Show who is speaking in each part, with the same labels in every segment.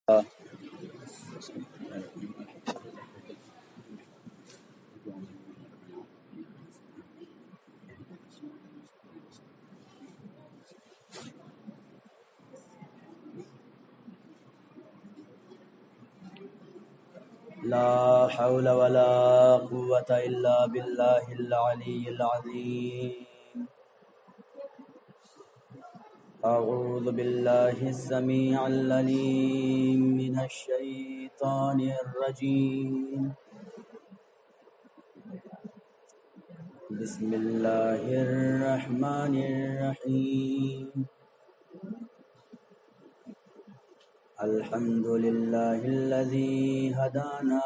Speaker 1: لا حول ولا قوة إلا بالله العلي العظيم. أعوذ بالله السميع العليم من الشيطان الرجيم. بسم الله الرحمن الرحيم. الحمد لله الذي هدانا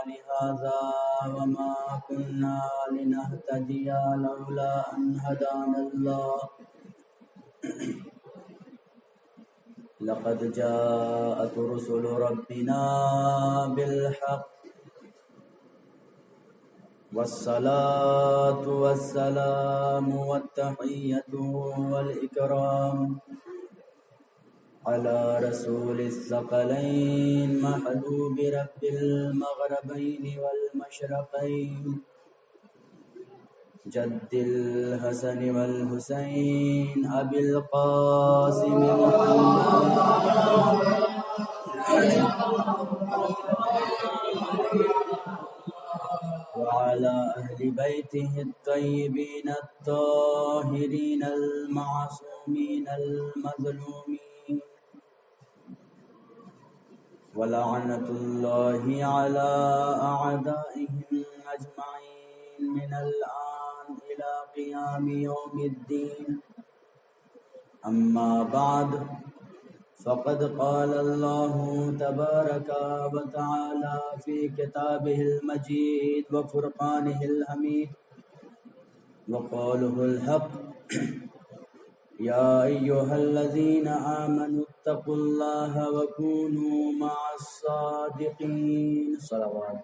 Speaker 1: لهذا وما كنا لنهتدي لولا أن هدانا الله. لقد جاءت رسل ربنا بالحق والصلاة والسلام والتحية والإكرام على رسول الثقلين محبوب رب المغربين والمشرقين جد الحسن والحسين أبي القاسم محمد وعلى أهل بيته الطيبين الطاهرين المعصومين المظلومين ولعنة الله على أعدائهم أجمعين من الآن إلى قيام يوم الدين. أما بعد، فقد قال الله تبارك وتعالى في كتابه المجيد وفرقانه الحميد وقوله الحق: يا أيها الذين آمنوا اتقوا الله وكونوا مع الصادقين. صلوات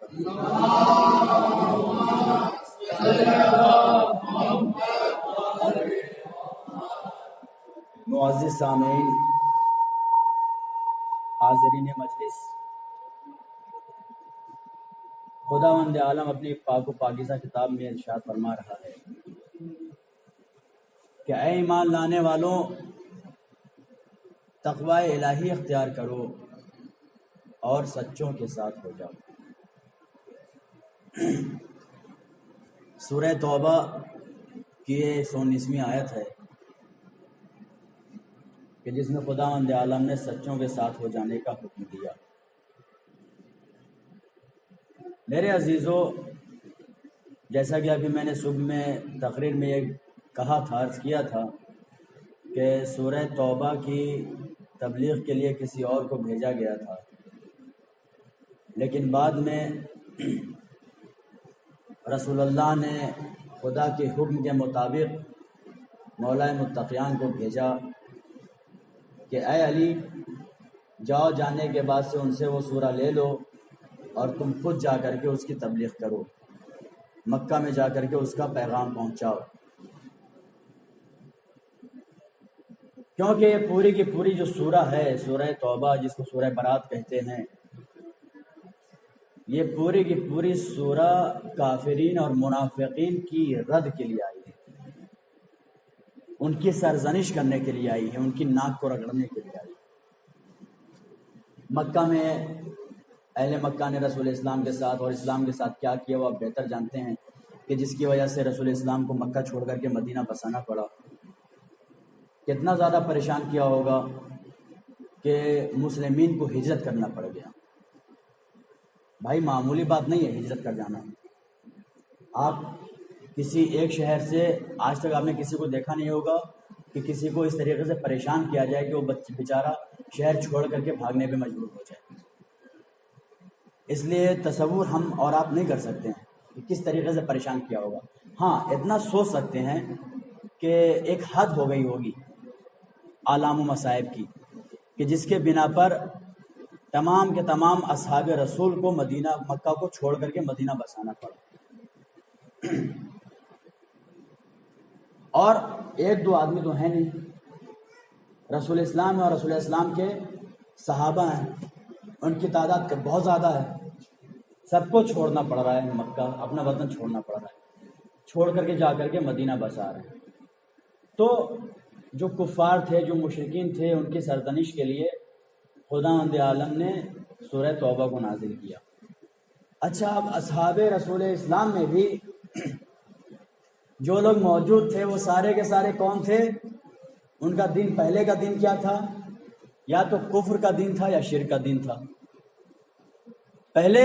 Speaker 1: معزز سامعین، حاضرین مجلس، خداوند عالم اپنی پاک و پاکیزہ کتاب میں ارشاد فرما رہا ہے کہ اے ایمان لانے والوں، تقوی الہی اختیار کرو اور سچوں کے ساتھ ہو جاؤ. سورہ توبہ کی 119ویں آیت ہے کہ جس میں خداوند عالم نے سچوں کے ساتھ ہو جانے کا حکم دیا. میرے عزیزو، جیسا کہ ابھی میں نے صبح میں تقریر میں یہ کہا تھا، عرض کیا تھا کہ سورہ توبہ کی تبلیغ کے لیے کسی اور کو بھیجا گیا تھا، لیکن بعد میں رسول اللہ نے خدا کے حکم کے مطابق مولائے متقیان کو بھیجا کہ اے علی، جاؤ، جانے کے بعد سے ان سے وہ سورہ لے لو اور تم خود جا کر کے اس کی تبلیغ کرو، مکہ میں جا کر کے اس کا پیغام پہنچاؤ. کیونکہ یہ پوری کی پوری جو سورہ ہے، سورہ توبہ جس کو سورہ برات کہتے ہیں، یہ پوری کی پوری سورہ کافرین اور منافقین کی رد کے لیے آئی ہے، ان کی سرزنش کرنے کے لیے آئی ہے، ان کی ناک کو رگڑنے کے لیے آئی ہے. مکہ میں اہل مکہ نے رسول اسلام کے ساتھ اور اسلام کے ساتھ کیا کیا وہ آپ بہتر جانتے ہیں کہ جس کی وجہ سے رسول اسلام کو مکہ چھوڑ کر کے مدینہ بسانا پڑا. کتنا زیادہ پریشان کیا ہوگا کہ مسلمین کو ہجرت کرنا پڑ گیا. بھائی معمولی بات نہیں ہے ہجرت کر جانا. آپ کسی ایک شہر سے، آج تک آپ نے کسی کو دیکھا نہیں ہوگا کہ کسی کو اس طریقے سے پریشان کیا جائے کہ وہ بیچارہ شہر چھوڑ کر کے بھاگنے پہ مجبور ہو جائے. اس لیے تصور ہم اور آپ نہیں کر سکتے ہیں کہ کس طریقے سے پریشان کیا ہوگا. ہاں اتنا سوچ سکتے ہیں کہ ایک حد ہو گئی ہوگی آلام و مصائب کی کہ جس کے بنا پر تمام کے تمام اصحاب رسول کو مکہ کو چھوڑ کر کے مدینہ بسانا پڑا. اور ایک دو آدمی تو ہیں نہیں، رسول اسلام اور رسول اسلام کے صحابہ ہیں ان کی تعداد بہت زیادہ ہے، سب کو چھوڑنا پڑ رہا ہے، مکہ اپنا وطن چھوڑنا پڑ رہا ہے، چھوڑ کر کے جا کر کے مدینہ بس آ رہے ہیں۔ تو جو کفار تھے، جو مشرکین تھے، ان کی سرزنش کے لیے خداوند عالم نے سورہ توبہ کو نازل کیا۔ اچھا، اب اصحاب رسول اسلام میں بھی جو لوگ موجود تھے وہ سارے کے سارے کون تھے؟ ان کا دین، پہلے کا دین کیا تھا؟ یا تو کفر کا دین تھا یا شرک کا دین تھا۔ پہلے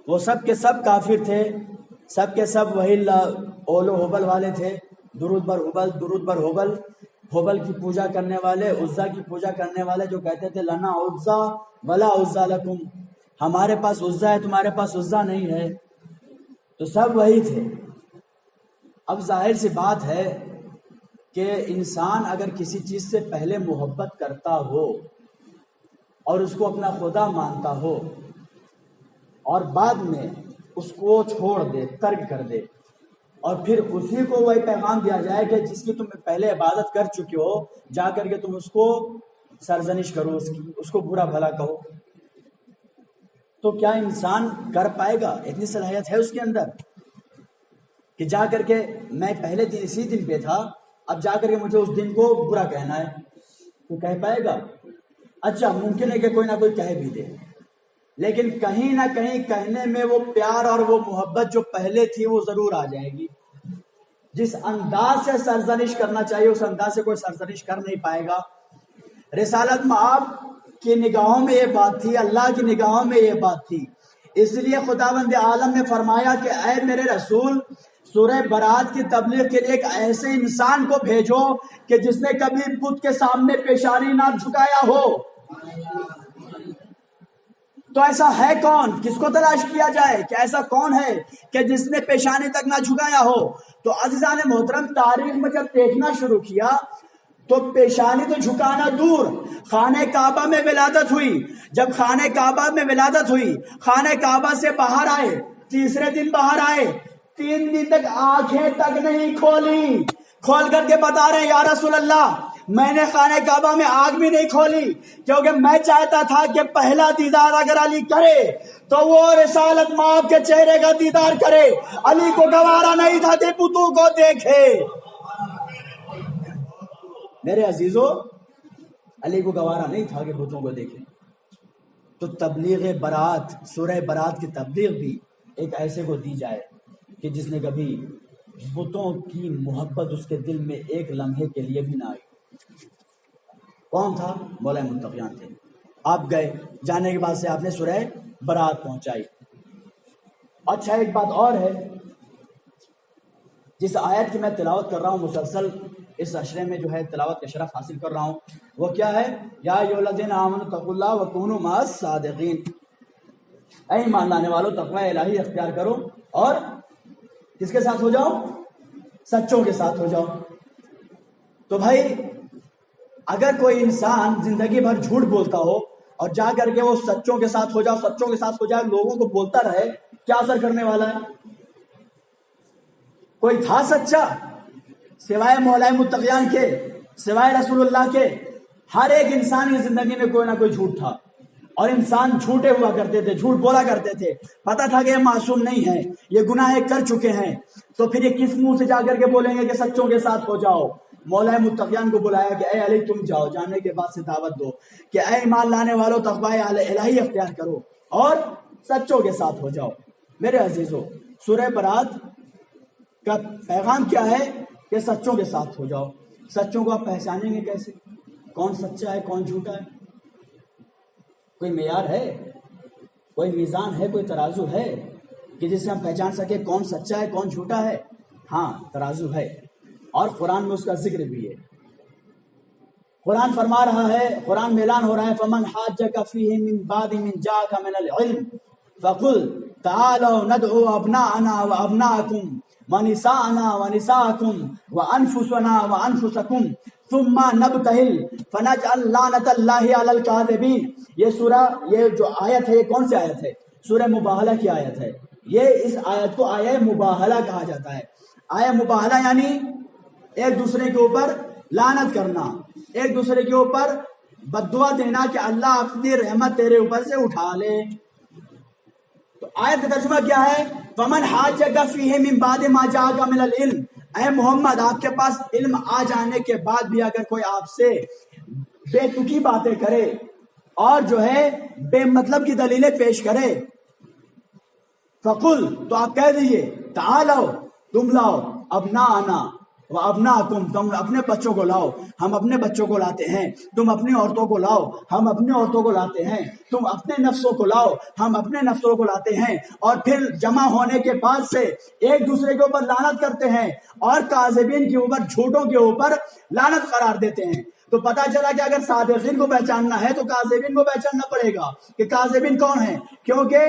Speaker 1: وہ سب کے سب کافر تھے، سب کے سب وہی اول و حبل والے تھے، درود بر حبل، درود بر حبل، حبل کی پوجا کرنے والے، عزا کی پوجا کرنے والے، جو کہتے تھے لنا عزا ولا عزا لکم، ہمارے پاس عزا ہے تمہارے پاس عزا نہیں ہے، تو سب وہی تھے۔ اب ظاہر سی بات ہے کہ انسان اگر کسی چیز سے پہلے محبت کرتا ہو اور اس کو اپنا خدا مانتا ہو اور بعد میں اس کو چھوڑ دے، ترک کر دے، اور پھر اسی کو وہی پیغام دیا جائے کہ جس کی تم پہلے عبادت کر چکے ہو، جا کر کے تم اس کو سرزنش کرو، اس کو برا بھلا کہو، تو کیا انسان کر پائے گا؟ اتنی صلاحیت ہے اس کے اندر کہ جا کر کے میں پہلے دن اسی دن پہ تھا، اب جا کر کے مجھے اس دن کو برا کہنا ہے، تو کہہ پائے گا؟ اچھا، ممکن ہے کہ کوئی نہ کوئی کہہ بھی دے، لیکن کہیں نہ کہیں کہنے میں وہ پیار اور وہ محبت جو پہلے تھی وہ ضرور آ جائے گی۔ جس انداز سے سرزنش کرنا چاہیے اس انداز سے کوئی سرزنش کر نہیں پائے گا۔ رسالت مآب کی نگاہوں میں یہ بات تھی، اللہ کی نگاہوں میں یہ بات تھی، اس لیے خداوند عالم نے فرمایا کہ اے میرے رسول، سورہ برات کی تبلیغ کے لیے ایک ایسے انسان کو بھیجو کہ جس نے کبھی بت کے سامنے پیشانی نہ جھکایا ہو۔ تو ایسا ہے کون؟ کس کو تلاش کیا جائے کہ ایسا کون ہے کہ جس نے پیشانی تک نہ جھکایا ہو؟ تو عزیزان محترم، تاریخ میں جب دیکھنا شروع کیا تو پیشانی تو جھکانا دور، خانہ کعبہ میں ولادت ہوئی، جب خانہ کعبہ میں ولادت ہوئی، خانہ کعبہ سے باہر آئے، تیسرے دن باہر آئے، 3 دن تک آنکھیں تک نہیں کھولی، کھول کر کے بتا رہے ہیں یا رسول اللہ میں نے خانہ کعبہ میں آنکھ بھی نہیں کھولی، کیونکہ میں چاہتا تھا کہ پہلا دیدار اگر علی کرے تو وہ رسالت مآب کے چہرے کا دیدار کرے، علی کو گوارا نہیں تھا کہ بتوں کو دیکھے۔ میرے عزیزو، علی کو گوارا نہیں تھا کہ بتوں کو دیکھے۔ تو تبلیغ برات، سورہ برات کی تبلیغ بھی ایک ایسے کو دی جائے کہ جس نے کبھی بتوں کی محبت اس کے دل میں ایک لمحے کے لیے بھی نہ آئی۔ کون تھا؟ مولا متقیان تھے۔ آپ گئے، جانے کے بعد سے آپ نے سورہ برات پہنچائی۔ اچھا، ایک بات اور ہے، جس آیت کی میں تلاوت کر رہا ہوں مسلسل اس عشرے میں جو ہے تلاوت کا شرف حاصل کر رہا ہوں، وہ کیا ہے؟ یا ایھا الذین آمنوا اتقوا اللہ وکونوا مع الصادقین، اے ایمان لانے والو تقوی الہی اختیار کرو اور کس کے ساتھ ہو جاؤ؟ سچوں کے ساتھ ہو جاؤ۔ تو بھائی اگر کوئی انسان زندگی بھر جھوٹ بولتا ہو اور جا کر کے وہ سچوں کے ساتھ ہو جاؤ، سچوں کے ساتھ ہو جائے، لوگوں کو بولتا رہے، کیا اثر کرنے والا ہے؟ کوئی تھا سچا سوائے مولا متقیان کے، سوائے رسول اللہ کے؟ ہر ایک انسان کی زندگی میں کوئی نہ کوئی جھوٹ تھا، اور انسان جھوٹے ہوا کرتے تھے، جھوٹ بولا کرتے تھے، پتا تھا کہ یہ معصوم نہیں ہے، یہ گناہ کر چکے ہیں، تو پھر یہ کس منہ سے جا کر کے بولیں گے کہ سچوں کے ساتھ ہو جاؤ؟ مولا متقیان کو بلایا کہ اے علی تم جاؤ، جانے کے بعد سے دعوت دو کہ اے ایمان لانے والوں تقوی الہی اختیار کرو اور سچوں کے ساتھ ہو جاؤ۔ میرے عزیزو، سورہ برات کا پیغام کیا ہے کہ سچوں کے ساتھ ہو جاؤ۔ سچوں کو آپ پہچانیں گے کیسے؟ کون سچا ہے کون جھوٹا ہے؟ کوئی معیار ہے، کوئی میزان ہے، کوئی ترازو ہے کہ جس سے ہم پہچان سکے کون سچا ہے کون جھوٹا ہے؟ ہاں، ترازو ہے، اور قرآن میں اس کا ذکر بھی ہے۔ قرآن فرما رہا ہے، قرآن میں اعلان ہو رہا ہے فَمَنْ حَاجَّكَ فِيهِ مِنْ بَعْدِ مِنْ جَاءَكَ مِنَ الْعِلْمِ فَقُلْ تَعَالَوْا نَدْعُوا أَبْنَاءَنَا وَأَبْنَاءَكُمْ وَنِسَاءَنَا وَنِسَاءَكُمْ وَأَنفُسَنَا وَأَنفُسَكُمْ ثُمَّ نَبْتَهِلْ فَنَجْعَلْ لَعْنَةَ اللَّهِ عَلَى الْكَاذِبِينَ۔ یہ سورہ، یہ جو آیت ہے، یہ کون سی آیت ہے؟ سورہ مباہلہ کی آیت ہے۔ یہ اس آیت کو آیہ مباہلہ کہا جاتا ہے۔ آیہ مباہلہ یعنی ایک دوسرے کے اوپر لعنت کرنا، ایک دوسرے کے اوپر بددعا دینا کہ اللہ اپنی رحمت تیرے اوپر سے اٹھا لے. تو آیت کا ترجمہ کیا ہے؟ فمن حاجک فیہ من بعد ما جاءک من العلم. اے محمد آپ کے پاس علم آ جانے کے بعد بھی اگر کوئی آپ سے بے تکی باتیں کرے اور جو ہے بے مطلب کی دلیلیں پیش کرے، فقل تو آپ کہہ دیجئے تعالو تم لاؤ ابناءنا و ابناءکم، تم اپنے بچوں کو لاؤ ہم اپنے بچوں کو لاتے ہیں، تم اپنی عورتوں کو لاؤ ہم اپنی عورتوں کو لاتے ہیں، تم اپنے نفسوں کو لاؤ ہم اپنے نفسوں کو لاتے ہیں. اور پھر جمع ہونے کے بعد سے ایک دوسرے کے اوپر لعنت کرتے ہیں اور کاذبین کے اوپر، جھوٹوں کے اوپر لعنت قرار دیتے ہیں. تو پتا چلا کہ اگر صادقین کو پہچاننا ہے تو کاذبین کو پہچاننا پڑے گا کہ کاذبین کون ہیں، کیونکہ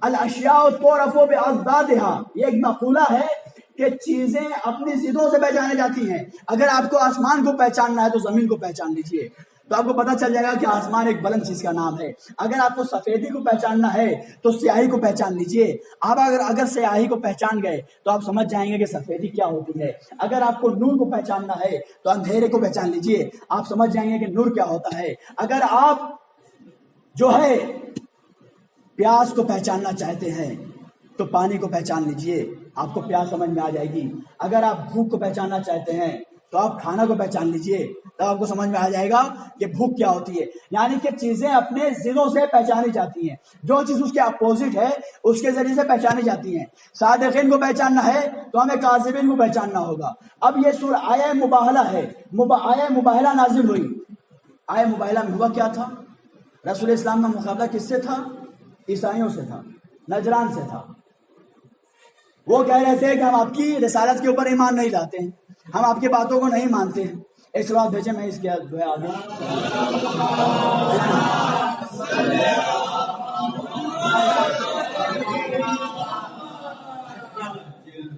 Speaker 1: الاشیاء تعرف باضدادها، یہ ایک مقولہ ہے کہ چیزیں اپنی ضدوں سے پہچانی جاتی ہیں. اگر آپ کو آسمان کو پہچاننا ہے تو زمین کو پہچان لیجئے، تو آپ کو پتا چل جائے گا کہ آسمان ایک بلند چیز کا نام ہے. اگر آپ کو سفیدی کو پہچاننا ہے تو سیاہی کو پہچان لیجئے. آپ اگر سیاہی کو پہچان گئے تو آپ سمجھ جائیں گے کہ سفیدی کیا ہوتی ہے. اگر آپ کو نور کو پہچاننا ہے تو اندھیرے کو پہچان لیجئے، آپ سمجھ جائیں گے کہ نور کیا ہوتا ہے. اگر آپ جو ہے پیاس کو پہچاننا چاہتے ہیں تو پانی کو پہچان لیجئے، آپ کو پیاس سمجھ میں آ جائے گی. اگر آپ بھوک کو پہچاننا چاہتے ہیں تو آپ کھانا کو پہچان لیجئے، تو آپ کو سمجھ میں آ جائے گا کہ بھوک کیا ہوتی ہے. یعنی کہ چیزیں اپنے ضدوں سے پہچانی جاتی ہیں، جو چیز اس کے اپوزٹ ہے اس کے ذریعے سے پہچانی جاتی ہیں. صادقین کو پہچاننا ہے تو ہمیں کاذبین کو پہچاننا ہوگا. اب یہ سورہ آیہ مباہلہ ہے، آیہ مباہلہ نازل ہوئی. آیہ مباہلہ میں ہوا کیا تھا؟ رسول اسلام کا مقابلہ کس سے تھا؟ عیسائیوں سے تھا، نجران سے تھا. وہ کہہ رہے تھے کہ ہم آپ کی رسالت کے اوپر ایمان نہیں لاتے ہیں، ہم آپ کی باتوں کو نہیں مانتے ہیں. ایک سوال بھیجے، میں اس کے جو ہے آگے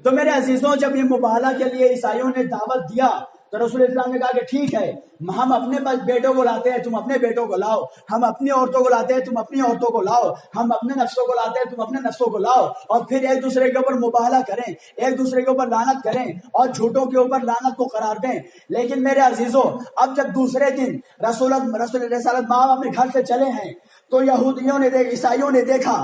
Speaker 1: تو میرے عزیزوں، جب یہ مباہلہ کے لیے عیسائیوں نے دعوت دیا تو رسول اسلام نے کہا کہ ٹھیک ہے، ہم اپنے بیٹوں کو لاتے ہیں تم اپنے بیٹوں کو لاؤ، ہم اپنی عورتوں کو لاتے ہیں تم اپنی عورتوں کو لاؤ، ہم اپنے نفسوں کو لاتے ہیں تم اپنے نفسوں کو لاؤ. اور پھر ایک دوسرے کے اوپر مباہلہ کریں، ایک دوسرے کے اوپر لعنت کریں اور جھوٹوں کے اوپر لعنت کو قرار دیں. لیکن میرے عزیزوں، اب جب دوسرے دن رسول رسالت مآب اپنے گھر سے چلے ہیں تو یہودیوں نے عیسائیوں نے دیکھا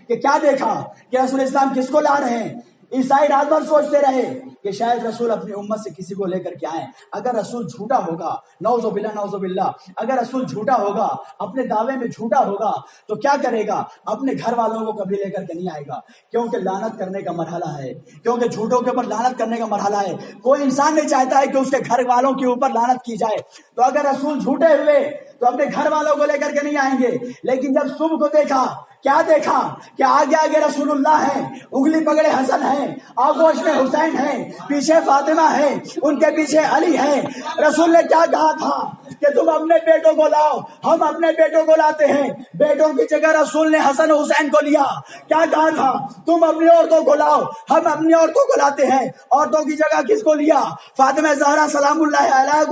Speaker 1: کہ کیا دیکھا کہ رسول اسلام کس کو لا رہے ہیں. عیسائی رات بھر سوچتے رہے کہ شاید رسول اپنی امت سے کسی کو لے کر کے آئیں. اگر رسول جھوٹا ہوگا، نعوذ باللہ، اگر رسول جھوٹا ہوگا، اپنے دعوے میں جھوٹا ہوگا تو کیا کرے گا؟ اپنے گھر والوں کو کبھی لے کر کے نہیں آئے گا، کیونکہ لعنت کرنے کا مرحلہ ہے، کیونکہ جھوٹوں کے اوپر لعنت کرنے کا مرحلہ ہے. کوئی انسان نہیں چاہتا ہے کہ اس کے گھر والوں کے اوپر لعنت کی جائے. تو اگر رسول جھوٹے ہوئے تو اپنے گھر والوں کو لے کر کے نہیں آئیں گے. لیکن جب صبح کو دیکھا، کیا دیکھا کہ آگے آگے رسول اللہ ہیں، انگلی پکڑے حسن ہیں، آغوش میں حسین ہیں، پیچھے فاطمہ ہیں، ان کے پیچھے علی ہیں. رسول نے کیا کہا تھا کہ تم اپنے بیٹوں کو لاؤ، ہم اپنے بیٹوں کو لاتے ہیں. بیٹوں کی جگہ رسول نے حسن حسین کو لیا. کیا کہا تھا؟ تم اپنی عورتوں کو لاؤ، ہم اپنی عورتوں کو لاتے ہیں. عورتوں کی جگہ کس کو لیا؟ فاطمہ زہرا سلام اللہ علیہا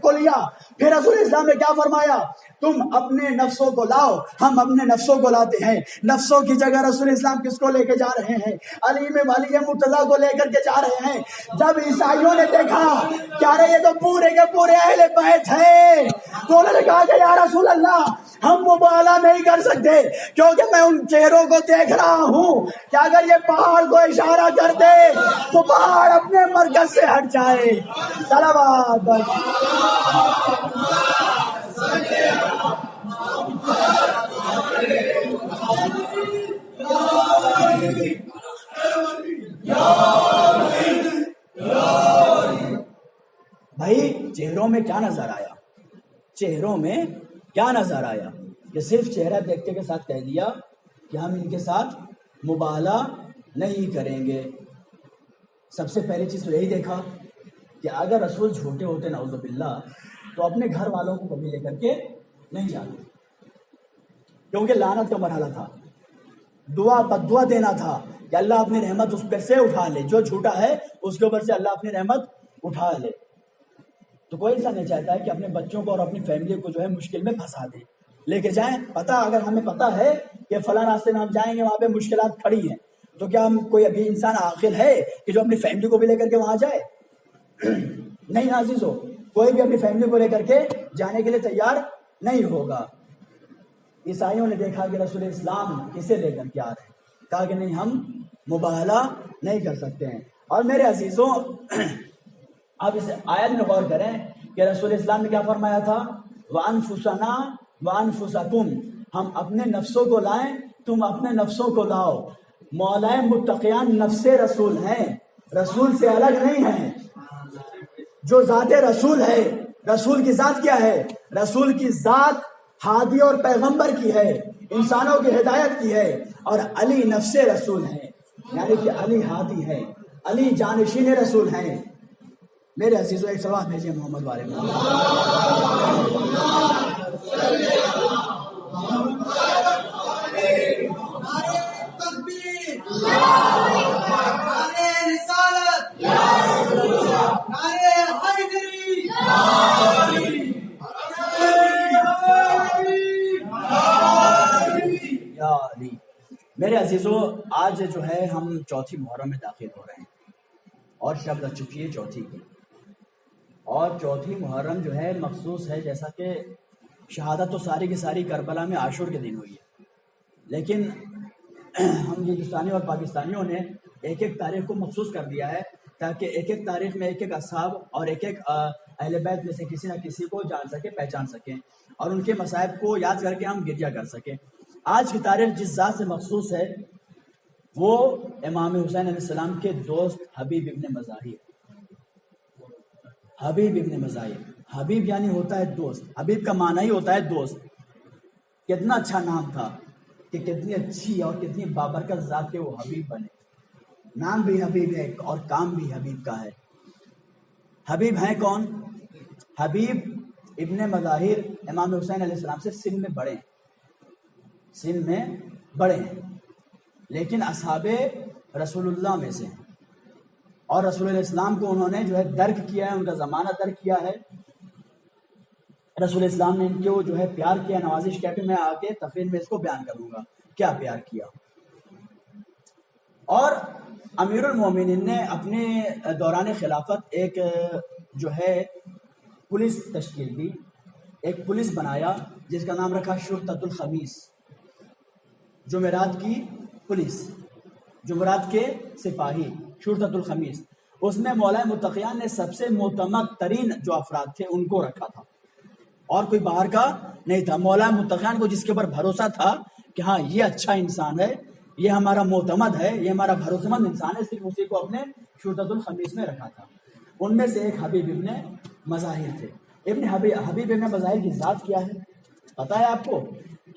Speaker 1: کو لیا. پھر رسول اسلام نے کیا فرمایا؟ تم اپنے نفسوں کو لاؤ، ہم اپنے نفسوں کو لاتے ہیں. نفسوں کی جگہ رسول اسلام کس کو لے کے جا رہے ہیں؟ علی مرتضیٰ کو لے کر کے جا رہے ہیں. جب عیسائیوں نے دیکھا کیا رہے یہ تو پورے کے پورے اہل بیت ہیں، تو انہوں نے کہا کہ یا رسول اللہ ہم مباہلہ نہیں کر سکتے کیونکہ میں ان چہروں کو دیکھ رہا ہوں کہ اگر یہ پہاڑ کو اشارہ کر دے تو پہاڑ اپنے مرکز سے ہٹ جائے. صلوات بھائی چہروں میں کیا نظر آیا؟ چہروں میں کیا نظر آیا کہ صرف چہرہ دیکھتے کے ساتھ کہہ دیا کہ ہم ان کے ساتھ مباہلہ نہیں کریں گے. سب سے پہلی چیز تو یہی دیکھا کہ اگر رسول جھوٹے ہوتے نعوذ باللہ تو اپنے گھر والوں کو کبھی لے کر کے نہیں جاتے، کیونکہ لعنت کا مرحلہ تھا، بد دعا دینا تھا کہ اللہ اپنی رحمت اس پر سے اٹھا لے، جو جھوٹا ہے اس کے اوپر سے اللہ اپنی رحمت اٹھا لے. تو کوئی ایسا نہیں چاہتا ہے کہ اپنے بچوں کو اور اپنی فیملی کو جو ہے مشکل میں پھنسا دے، لے کے جائیں. اگر ہمیں پتا ہے کہ فلاں راستے میں ہم جائیں گے وہاں پہ مشکلات کھڑی ہیں، تو کیا ہم کوئی ابھی انسان عاقل ہے کہ جو اپنی فیملی کو بھی لے کر کے وہاں جائے؟ نہیں عزیزو، کوئی بھی اپنی فیملی کو لے کر کے جانے کے لیے تیار نہیں ہوگا۔ عیسائیوں نے دیکھا کہ رسول اسلام کسے لے کر کے آ رہے ہیں، کہا کہ نہیں، ہم مباہلہ نہیں کر سکتے ہیں۔ اور میرے عزیزوں، آپ اس آیت میں غور کریں کہ رسول اسلام نے کیا فرمایا تھا؟ وَأَنفُسَنَا وَأَنفُسَكُمْ، ہم اپنے نفسوں کو لائیں، تم اپنے نفسوں کو لاؤ۔ مولائے متقیان نفس رسول ہیں، رسول سے الگ نہیں ہیں۔ جو ذات رسول ہے، رسول کی ذات کیا ہے؟ رسول کی ذات ہادی اور پیغمبر کی ہے، انسانوں کی ہدایت کی ہے، اور علی نفس رسول ہیں، یعنی کہ علی ہادی ہے، علی جانشین رسول ہیں۔ میرے عزیزوں، ایک سلوات بھیجیے محمد والے میں۔ میرے عزیزوں، آج جو ہے ہم چوتھی محرم میں داخل ہو رہے ہیں اور شب لگ چکی ہے چوتھی کی، اور چوتھی محرم جو ہے مخصوص ہے، جیسا کہ شہادت تو ساری کی ساری کربلا میں عاشور کے دن ہوئی ہے، لیکن ہم ہندوستانیوں اور پاکستانیوں نے ایک ایک تاریخ کو مخصوص کر دیا ہے تاکہ ایک ایک تاریخ میں ایک ایک اصحاب اور ایک ایک اہل بیت میں سے کسی نہ کسی کو جان سکیں، پہچان سکیں، اور ان کے مصائب کو یاد کر کے ہم گرجا کر سکیں۔ آج کی تاریخ جس ذات سے مخصوص ہے وہ امام حسین علیہ السلام کے دوست حبیب ابن مظاہر۔ حبیب ابن مظاہر، حبیب یعنی ہوتا ہے دوست، حبیب کا معنی ہی ہوتا ہے دوست۔ کتنا اچھا نام تھا کہ کتنی اچھی اور کتنی بابرکت ذات کے وہ حبیب بنے۔ نام بھی حبیب ہے اور کام بھی حبیب کا ہے۔ حبیب ہیں کون؟ حبیب ابن مظاہر امام حسین علیہ السلام سے سن میں بڑے ہیں، سن میں بڑے ہیں، لیکن اصحاب رسول اللہ میں سے ہیں، اور رسول اللہ اسلام کو انہوں نے جو ہے درک کیا ہے، ان کا زمانہ درک کیا ہے۔ رسول اسلام نے ان کو جو ہے پیار کیا، نوازش کیا، کہ میں آ کے تفصیل میں اس کو بیان کروں گا کیا پیار کیا۔ اور امیر المومنین نے اپنے دوران خلافت ایک جو ہے پولیس تشکیل دی، ایک پولیس بنایا جس کا نام رکھا شرطۃ الخمیس، جمعرات کی پولیس، جمعرات کے سپاہی، شرطۃ الخمیس۔ اس میں مولائے متقیان نے سب سے معتمد ترین جو افراد تھے ان کو رکھا تھا، اور کوئی باہر کا نہیں تھا۔ مولائے متقیان کو جس کے اوپر بھروسہ تھا کہ ہاں یہ اچھا انسان ہے، یہ ہمارا معتمد ہے، یہ ہمارا بھروسہ مند انسان ہے، صرف اسی کو اپنے شرطۃ الخمیس میں رکھا تھا۔ ان میں سے ایک حبیب ابن مظاہر تھے۔ حبیب ابن مظاہر کی ذات کیا ہے پتہ ہے آپ کو؟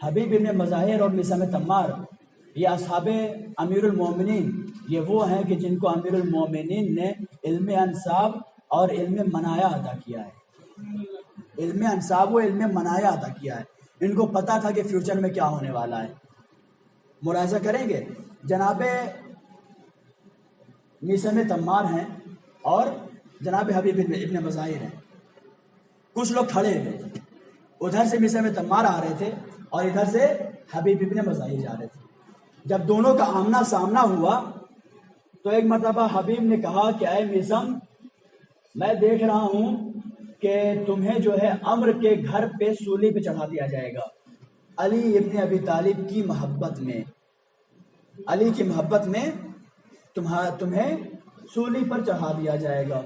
Speaker 1: حبیب ابن مظاہر اور میثم تمار یہ اصحاب امیر المومنین، یہ وہ ہیں کہ جن کو امیر المومنین نے علم انصاب اور علم منایا عطا کیا ہے۔ علم انصاب و علم منایا عطا کیا ہے، ان کو پتا تھا کہ فیوچر میں کیا ہونے والا ہے۔ ملاحظہ کریں گے، جناب میثم تمار ہیں اور جناب حبیب ابن مظاہر ہیں، کچھ لوگ کھڑے ہوئے، ادھر سے میثم تمار آ رہے تھے اور ادھر سے حبیب ابن مظاہر جا رہے تھے۔ جب دونوں کا آمنا سامنا ہوا تو ایک مرتبہ حبیب نے کہا کہ اے میثم، میں دیکھ رہا ہوں کہ تمہیں جو ہے عمر کے گھر پہ سولی پہ چڑھا دیا جائے گا، علی ابن ابی طالب کی محبت میں، علی کی محبت میں تمہیں سولی پر چڑھا دیا جائے گا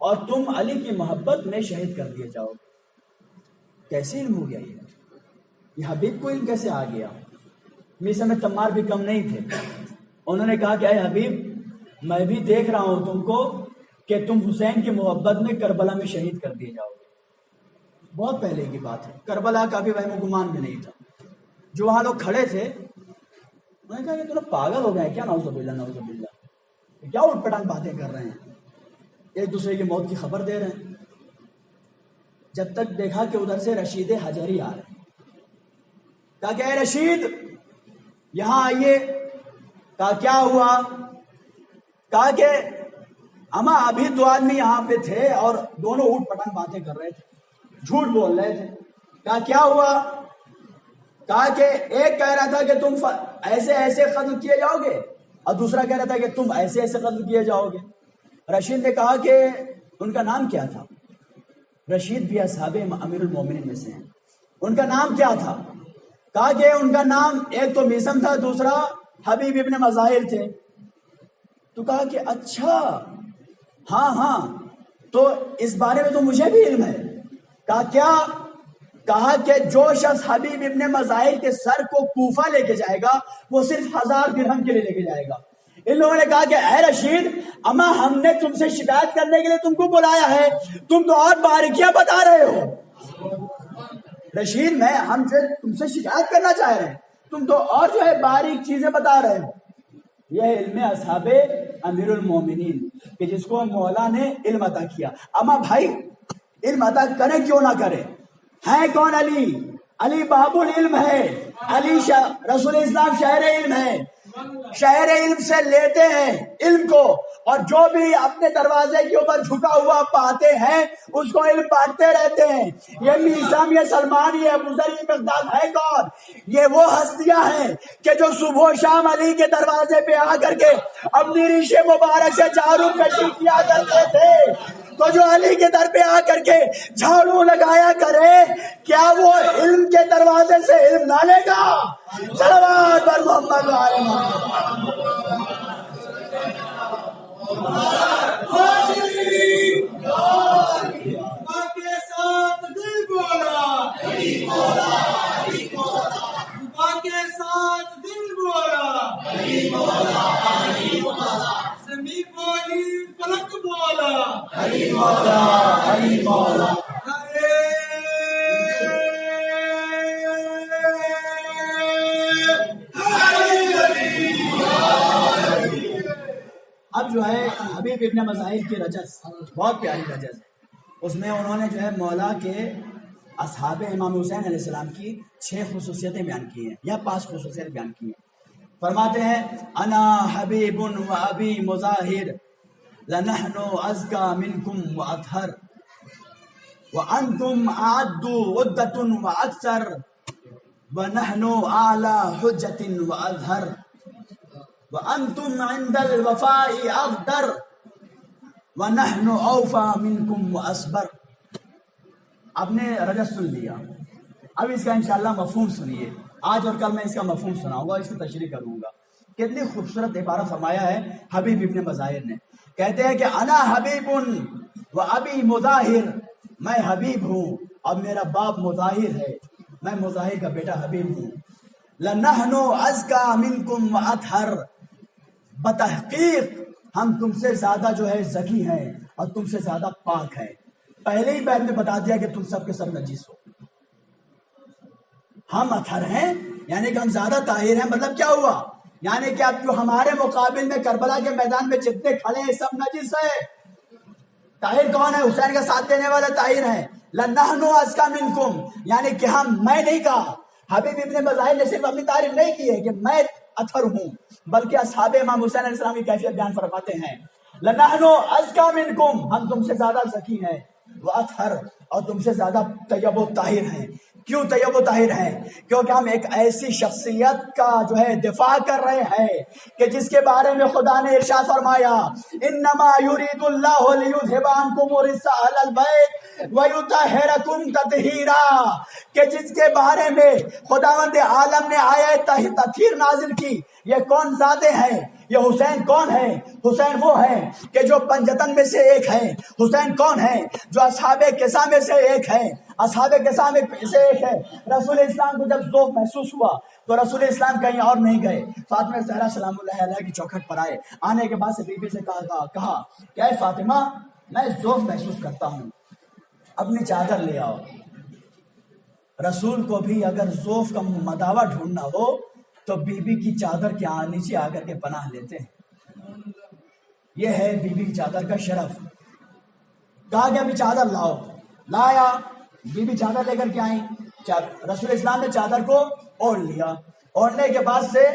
Speaker 1: اور تم علی کی محبت میں شہید کر دیے جاؤ۔ کیسے علم ہو گیا یہ حبیب کو علم کیسے آ گیا؟ میثم تمار بھی کم نہیں تھے، انہوں نے کہا کہ اے حبیب، میں بھی دیکھ رہا ہوں تم کو کہ تم حسین کی محبت میں کربلا میں شہید کر دیے جاؤ گے۔ بہت پہلے کی بات ہے، کربلا کا بھی وہم و گمان میں نہیں تھا۔ جو وہاں لوگ کھڑے تھے انہوں نے کہا کہ تم پاگل ہو گئے کیا؟ نعوذ باللہ نعوذ باللہ، کیا اٹھ پٹانگ باتیں کر رہے ہیں، ایک دوسرے کی موت کی خبر دے رہے ہیں۔ جب تک دیکھا کہ ادھر سے رشید حجری آ رہے ہیں، کہا کہ اے رشید یہاں آئیے۔ کہا کیا ہوا؟ کہا کہ اما ابھی دو آدمی یہاں پہ تھے اور دونوں اٹھ پٹانگ باتیں کر رہے تھے، جھوٹ بول رہے تھے۔ کہا کیا ہوا؟ کہا کہ ایک کہہ رہا تھا کہ تم ایسے ایسے قتل کیے جاؤ گے اور دوسرا کہہ رہا تھا کہ تم ایسے ایسے قتل کیے جاؤ گے۔ رشید نے کہا کہ ان کا نام کیا تھا؟ رشید بھی اصحاب امیر المومنین میں سے ہیں. ان کا نام کیا تھا؟ کہا کہ ان کا نام ایک تو میسم تھا، دوسرا حبیب ابن مظاہر تھے. تو کہا کہ اچھا ہاں تو اس بارے میں تو مجھے بھی علم ہے. کہا کیا؟ کہا کہ جو شخص حبیب ابن مظاہر کے سر کو کوفہ لے کے جائے گا وہ صرف 1000 درہم کے لیے لے کے جائے گا. ان لوگوں نے کہا کہ اے رشید، اما ہم نے تم سے شکایت کرنے کے لیے تم کو بلایا ہے، تم تو اور باریکیاں بتا رہے ہو. رشید ہم جو تم سے شکایت کرنا چاہ رہے ہیں، تم تو اور جو ہے باریک چیزیں بتا رہے ہو. یہ علم اصحاب امیر المومنین کہ جس کو مولا نے علم عطا کیا. اما بھائی علم عطا کرے کیوں نہ کرے، ہے کون علی؟ علی باب العلم ہے، علی رسول اسلام شہر علم ہے. شہر علم سے لیتے ہیں علم کو، اور جو بھی اپنے دروازے کے اوپر جھکا ہوا پاتے ہیں اس کو علم بانٹتے رہتے ہیں. یہ میثم، یہ سلمان، یہ ابو ذر، یہ مقداد ہے کون؟ یہ وہ ہستیاں ہیں کہ جو صبح و شام علی کے دروازے پہ آ کر کے اپنی ریش مبارک سے جھاڑو کشی کیا کرتے تھے. تو جو علی کے در پہ آ کر کے جھاڑو لگایا کرے، کیا وہ علم کے دروازے سے علم نہ لے گا؟ صلوات بر محمد و آل محمد. کے ساتھ دل بولا، کے ساتھ دل بولا، زمین بولی فلک بولا، اب جو ہے حبیب ابن مظاہر کی رجز بہت پیاری رجز ہے. اس میں انہوں نے جو ہے مولا کے اصحاب امام حسین علیہ السلام کی 6 خصوصیتیں بیان کی ہیں یا 5 خصوصیت بیان کی ہیں. فرماتے ہیں انا حبیب و ابی مظاہر لنحن ازکا منکم و اطہر وانتم اعد عدۃ و اکثر ونحن اعلی حجۃ و اظہر وانتم عند الوفاء اغدر ونحن اوفى منكم واصبر. آپ نے رجز سن لیا، اب اس کا انشاءاللہ مفہوم سنیے. آج اور کل میں اس کا مفہوم سناؤں گا، اس کی تشریح کروں گا. کتنی خوبصورت عبارت فرمایا ہے حبیب ابن مظاہر نے. کہتے ہیں کہ انا حبیب و ابی مظاہر، میں حبیب ہوں اور میرا باپ مظاہر ہے، میں مظاہر کا بیٹا حبیب ہوں. لنحن ازکا منکم واطہر، بتحقیق ہم تم سے زیادہ جو ہے زکی ہیں اور تم سے زیادہ پاک ہیں. پہلے ہی بیت میں بتا دیا کہ تم سب کے سب نجیس ہو. ہم اطہر ہیں یعنی کہ ہم زیادہ طاہر ہیں. مطلب کیا ہوا؟ یعنی کہ اب جو ہمارے مقابل میں کربلا کے میدان میں جتنے کھڑے ہیں سب نجیس ہیں. طاہر کون ہے؟ حسین کا ساتھ دینے والے طاہر ہیں. لنحن ازکا منکم، یعنی کہ میں نہیں کہا، حبیب ابن مظاہر نے صرف اپنی تعریف نہیں کی ہے کہ میں اطہر ہوں، بلکہ اصحاب امام حسین علیہ السلام کی کیفیت بیان فرماتے ہیں. لنحن ازکا منکم، ہم تم سے زیادہ زکی ہیں، واطہر، اور تم سے زیادہ طیب و طاہر ہیں. کیوں طیب و طاہر ہیں؟ کیونکہ ہم ایک ایسی شخصیت کا جو ہے دفاع کر رہے ہیں کہ جس کے بارے میں خدا نے ارشاد فرمایا انما یرید اللہ لیذھب عنکم الرجس اہل البیت ویطہرکم تطہیرا، کہ جس کے بارے میں خداوند عالم نے آیت تطہیر نازل کی. یہ کون ذاتیں ہیں؟ یہ حسین کون ہے؟ حسین وہ ہے کہ جو پنجتن میں سے ایک ہے. حسین کون ہے؟ جو اصحاب قصہ میں سے ایک ہے. اصحاب قصہ میں سے ایک ہے. رسول اسلام کو جب ذوق محسوس ہوا تو رسول اسلام کہیں اور نہیں گئے، فاطمہ زہرا سلام اللہ علیہ کی چوکھٹ پر آئے. آنے کے بعد سے بی بی سے کہا کہ اے فاطمہ، میں ذوق محسوس کرتا ہوں، اپنی چادر لے آؤ. رسول کو بھی اگر ذوق کا مداوع ڈھونڈنا ہو تو بی بی کی چادر کے نیچے آ کر کے پناہ لیتے ہیں. یہ ہے بی بی کی چادر کا شرف. کہا کہ ابھی چادر لاؤ. لایا، بی بی چادر لے کر کے آئیں. رسول اسلام نے چادر کو اوڑھ لیا. اوڑھنے کے بعد سے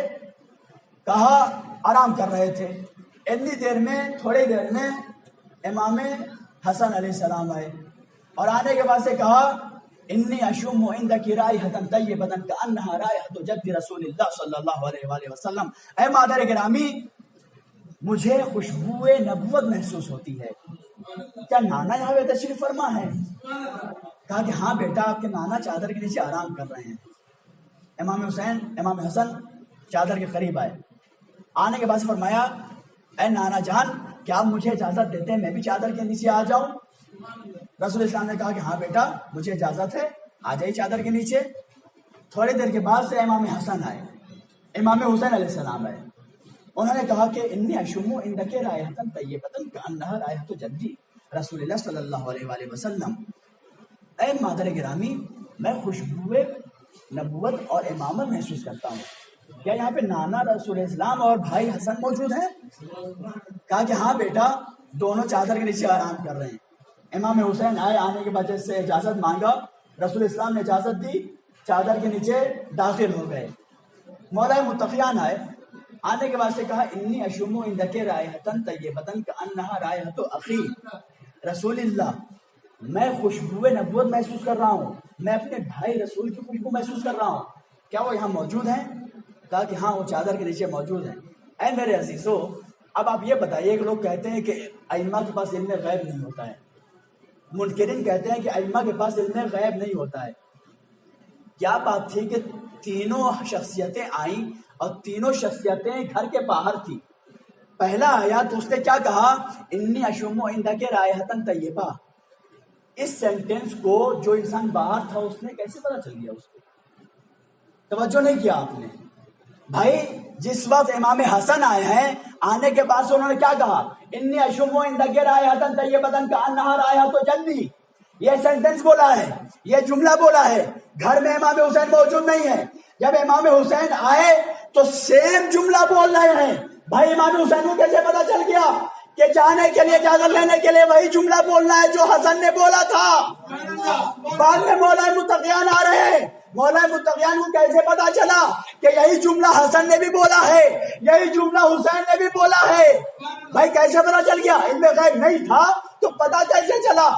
Speaker 1: کہا، آرام کر رہے تھے. اتنی دیر میں، تھوڑی دیر میں امام حسن علیہ السلام آئے، اور آنے کے بعد سے کہا انی اشم عندک رائحۃ طیبۃ کأنها رائحۃ جد رسول اللہ صلی اللہ علیہ وآلہ وسلم. اے مادر گرامی، مجھے خوشبو نبوت محسوس ہوتی ہے کیا نانا یہاں پہ تشریف فرما ہے؟ کہا کہ ہاں بیٹا آپ کے نانا چادر کے نیچے آرام کر رہے ہیں۔ امام حسین امام حسن چادر کے قریب آئے، آنے کے بعد فرمایا اے نانا جان کیا آپ مجھے اجازت دیتے ہیں میں بھی چادر کے نیچے آ جاؤں؟ رسول اسلام نے کہا کہ ہاں بیٹا مجھے اجازت ہے، آ جائیے چادر کے نیچے۔ تھوڑی دیر کے بعد سے امام حسن آئے، امام حسین علیہ السلام آئے، انہوں نے کہا کہ انی اشمو عندک رائحۃ طیبۃ کأنہا رائحۃ جدی رسول اللہ صلی اللہ علیہ وآلہ وسلم۔ اے مادر گرامی میں خوشبو نبوت اور امامت محسوس کرتا ہوں، کیا یہاں پہ نانا رسول اسلام اور بھائی حسن موجود ہیں؟ کہا کہ ہاں بیٹا دونوں چادر کے نیچے آرام کر رہے ہیں۔ امام حسین آئے، آنے کے بعد سے اجازت مانگا، رسول اسلام نے اجازت دی، چادر کے نیچے داخل ہو گئے۔ مولا متقیان آئے، آنے کے بعد سے کہا انی اشم عندک رائحۃ طیبۃ کأنہا رائحۃ اخی رسول اللہ، میں خوشبو نبوت محسوس کر رہا ہوں، میں اپنے بھائی رسول کی خوشبو محسوس کر رہا ہوں، کیا وہ یہاں موجود ہیں؟ کہا کہ ہاں وہ چادر کے نیچے موجود ہیں۔ اے میرے عزیزو اب آپ یہ بتائیے کہ لوگ کہتے ہیں کہ ائمہ کے پاس علم غیب نہیں ہوتا ہے، منکرین کہتے ہیں کہ ائمہ کے پاس علم غیب نہیں ہوتا ہے۔ کیا بات تھی کہ تینوں شخصیتیں آئیں اور تینوں شخصیتیں گھر کے باہر تھی، پہلا آیا تو اس نے کیا کہا انی اشم عندک رائحۃ طیبہ، اس سینٹینس کو جو انسان باہر تھا اس نے کیسے پتا چل گیا؟ اس کو توجہ نہیں کیا آپ نے بھائی۔ جس وقت امام حسن آئے ہیں آنے کے بعد سے انہوں نے کیا کہا انی اشم عندک رائحۃ طیبۃ کأنہا رائحۃ جدی، یہ سینٹینس بولا ہے، یہ جملہ بولا ہے، گھر میں امام حسین موجود نہیں ہے۔ جب امام حسین آئے تو سیم جملہ بول رہے ہیں بھائی۔ امام حسین کو کیسے پتا چل گیا کہ جانے کے لیے اجازت لینے کے لیے وہی جملہ بولنا ہے جو حسن نے بولا تھا؟ بعد میں مولا متقیان آ رہے ہیں، مولا متقیان کو کیسے پتا چلا کہ یہی جملہ حسن نے بھی بولا ہے، یہی جملہ حسین نے بھی بولا ہے؟ بھائی کیسے پتا چل گیا؟ علم غیب نہیں تھا تو پتا کیسے چلا؟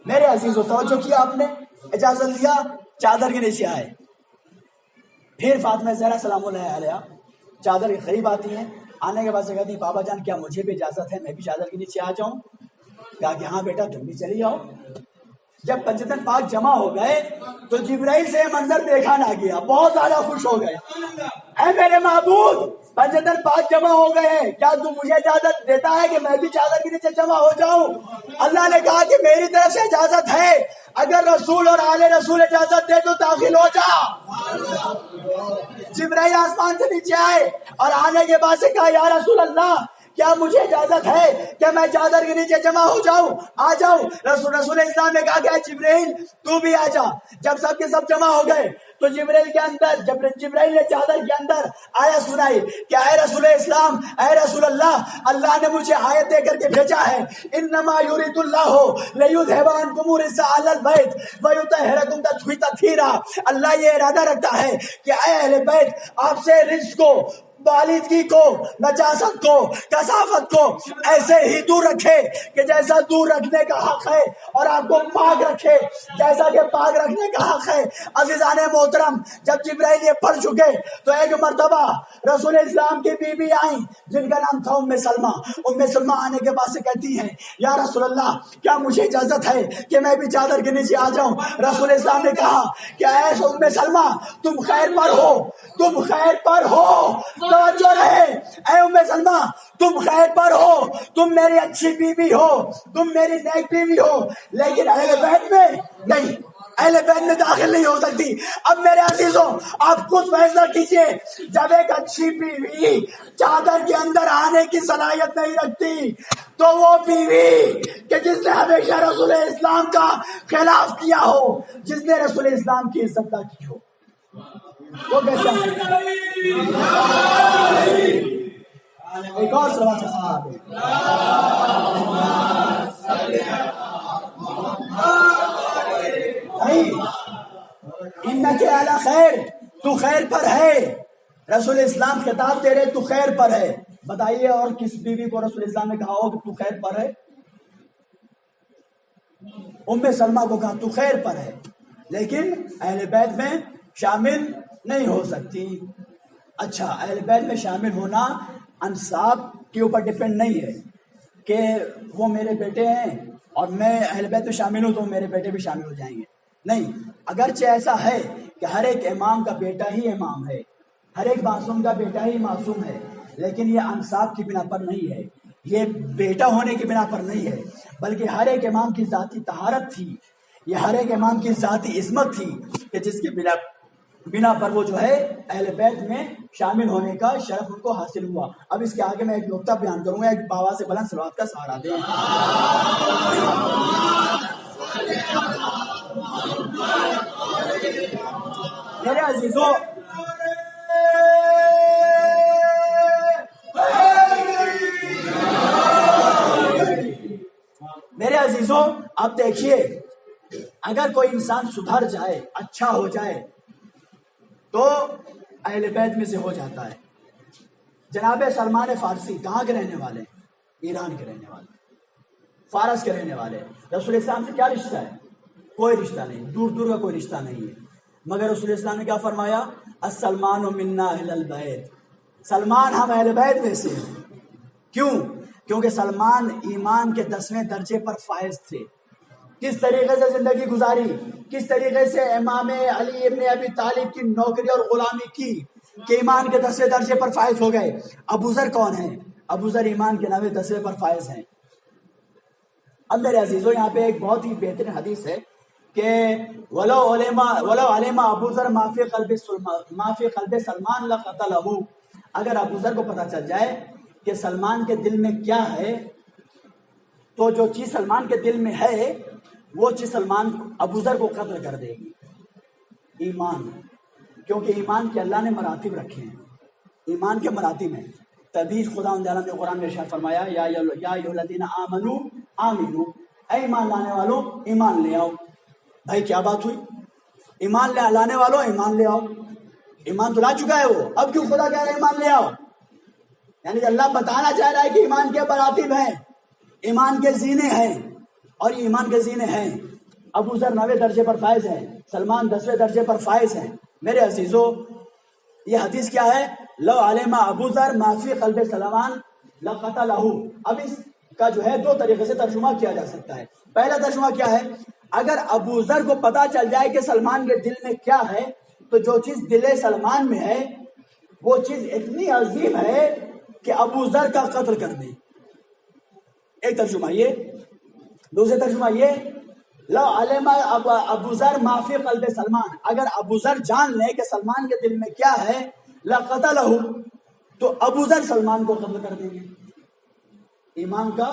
Speaker 1: میرے عزیزو توجہ کیا آپ نے، اجازت لیا، چادر کے نیچے آئے۔ پھر فاطمہ زہرا سلام اللہ علیہا چادر کے قریب آتی ہیں، آنے کے بعد سے کہتی ہیں بابا جان کیا مجھے بھی اجازت ہے میں بھی چادر کے نیچے آ جاؤں؟ کہا کہ ہاں بیٹا تم بھی چلی جاؤ۔ جب پنجتن پاک جمع ہو گئے تو جبرائیل سے منظر دیکھا نہ گیا، بہت زیادہ خوش ہو گئے۔ اے میرے معبود پنجتن پاک جمع ہو گئے، کیا تم مجھے اجازت دیتا ہے کہ میں بھی چادر کے نیچے جمع ہو جاؤں؟ اللہ نے کہا کہ میری طرف سے اجازت ہے، اگر رسول اور آل رسول اجازت دے تو داخل ہو جا۔ جبرائیل آسمان سے نیچے آئے اور آنے کے بعد سے کہا یا رسول اللہ کیا مجھے اجازت ہے کہ میں چادر کے نیچے جمع ہو جاؤں، آ جاؤں؟ رسول اسلام نے کہا کہ جبرائیل تو بھی آ جا۔ جب سب کے سب جمع ہو گئے تو جبرائیل کے اندر جبرائیل نے چادر کے اندر آیت سنائی کہ اے رسول اسلام، اے رسول اللہ، اللہ نے مجھے آیت دے کر کے بھیجا ہے انما یرید اللہ لیذھب عنکم الرجس اہل البیت ویطہرکم تطہیرا۔ اللہ یہ ارادہ رکھتا ہے کہ اے اہل بیت آپ سے رجس کو، بالادگی کو، نجاست کو، کثافت کو ایسے ہی دور رکھے کہ جیسا دور رکھنے کا حق ہے، اور آپ کو پاک رکھے جیسا کہ پاک رکھنے کا حق ہے۔ عزیزان محترم جب جبرائیل یہ پڑھ چکے تو ایک مرتبہ رسول اسلام کی بیوی آئیں جن کا نام تھا ام سلمہ۔ ام سلمہ آنے کے بعد سے کہتی ہیں یا رسول اللہ کیا مجھے اجازت ہے کہ میں بھی چادر کے نیچے آ جاؤں؟ رسول اسلام نے کہا کہ اے ام سلمہ تم خیر پر ہو، تم خیر پر ہو، توجہ رہے، اے ام سلمہ تم خیر پر ہو، تم میری اچھی بیوی ہو، تم میری نیک بیوی ہو، لیکن اہل بیت میں نہیں، اہل بیت میں داخل نہیں ہو سکتی۔ اب میرے عزیزوں آپ خود فیصلہ کیجئے، جب ایک اچھی بیوی چادر کے اندر آنے کی صلاحیت نہیں رکھتی تو وہ بیوی کہ جس نے ہمیشہ رسول اسلام کا خلاف کیا ہو، جس نے رسول اسلام کی عزت نہ کی ہو، وہ کیسے؟ ایک اور سلوات کے ساتھ انک علی خیر، تو خیر پر ہے، رسول اسلام خطاب دے رہے تو خیر پر ہے۔ بتائیے اور کس بیوی کو رسول اسلام نے کہا ہو کہ تو خیر پر ہے؟ ام سلمہ کو کہا تو خیر پر ہے، لیکن اہل بیت میں شامل نہیں ہو سکتی۔ اچھا اہل بیت میں شامل ہونا انساب کے اوپر ڈیپینڈ نہیں ہے، کہ وہ میرے بیٹے ہیں اور میں اہل بیت میں شامل ہوں تو میرے بیٹے بھی شامل ہو جائیں گے. نہیں، اگرچہ ایسا ہے کہ ہر ایک امام کا بیٹا ہی امام ہے، ہر ایک معصوم کا بیٹا ہی معصوم ہے، لیکن یہ انصاب کی بنا پر نہیں ہے، یہ بیٹا ہونے کی بنا پر نہیں ہے، بلکہ ہر ایک امام کی ذاتی طہارت تھی، یہ ہر ایک امام کی ذاتی عصمت تھی کہ جس کی بنا پر وہ جو ہے اہل بیت میں شامل ہونے کا شرف ان کو حاصل ہوا. اب اس کے آگے میں ایک نقطہ بیان کروں گا، ایک بابا سے بلند صلوات کا سہارا دیں. میرے عزیزوں، میرے عزیزوں، اب دیکھیے، اگر کوئی انسان سدھر جائے، اچھا ہو جائے تو اہل بیت میں سے ہو جاتا ہے. جناب سلمان فارسی کہاں کے رہنے والے؟ ایران کے رہنے والے، فارس کے رہنے والے. رسول اسلام سے کیا رشتہ ہے؟ کوئی رشتہ نہیں، دور دور کا کوئی رشتہ نہیں ہے. مگر رسول اسلام نے کیا فرمایا؟ السلمان منا اہل البیت، سلمان ہم اہل بیت میں سے ہیں. کیوں؟ کیونکہ سلمان ایمان کے 10ویں درجے پر فائز تھے. کس طریقے سے زندگی گزاری، کس طریقے سے امام علی ابن ابی طالب کی نوکری اور غلامی کی کہ ایمان کے 10ویں درجے پر فائز ہو گئے. ابو ذر کون ہیں؟ ابو ذر ایمان کے 9ویں 10ویں پر فائز ہیں. اب میرے عزیزوں، یہاں پہ ایک بہت ہی بہترین حدیث ہے کہ ولو علم ابو ذر ما فی قلب سلمان لقتلہ. اگر ابو ذر کو پتہ چل جائے کہ سلمان کے دل میں کیا ہے تو جو چیز سلمان کے دل میں ہے وہ چیز سلمان ابو ذر کو قتل کر دے گی. ایمان، کیونکہ ایمان کے اللہ نے مراتب رکھے ہیں، ایمان کے مراتب ہیں. تبھی خدا نے قرآن میں ارشاد فرمایا یا ایھا الذین آمنوا آمنوا، اے ایمان لانے والوں ایمان لے آؤ. بھائی کیا بات ہوئی؟ ایمان لانے والوں ایمان لے آؤ. ایمان تو لا چکا ہے وہ، اب کیوں خدا کہہ رہا ہے ایمان لے آؤ؟ یعنی کہ اللہ بتانا چاہ رہا ہے کہ ایمان کے مراتب ہیں، ایمان کے زینے ہیں، اور یہ ایمان کے زینے ہیں. ابو ذر 9ویں درجے پر فائز ہیں، سلمان 10ویں درجے پر فائز ہیں. میرے عزیزوں، یہ حدیث کیا ہے؟ لو علم ابو ذر ما فی قلب سلمان لقتلہ. اب اس کا جو ہے 2 طریقے سے ترجمہ کیا جا سکتا ہے. پہلا ترجمہ کیا ہے؟ اگر ابو ذر کو پتا چل جائے کہ سلمان کے دل میں کیا ہے تو جو چیز دل سلمان میں ہے وہ چیز اتنی عظیم ہے کہ ابو ذر کا قتل کر دیں. ایک ترجمہ یہ. دوسرا ترجمہ یہ، لو علم ابو ذر ما فی قلب سلمان، اگر ابو ذر جان لے کہ سلمان کے دل میں کیا ہے لقتلہ، تو ابو ذر سلمان کو قتل کر دیں گے. ایمان کا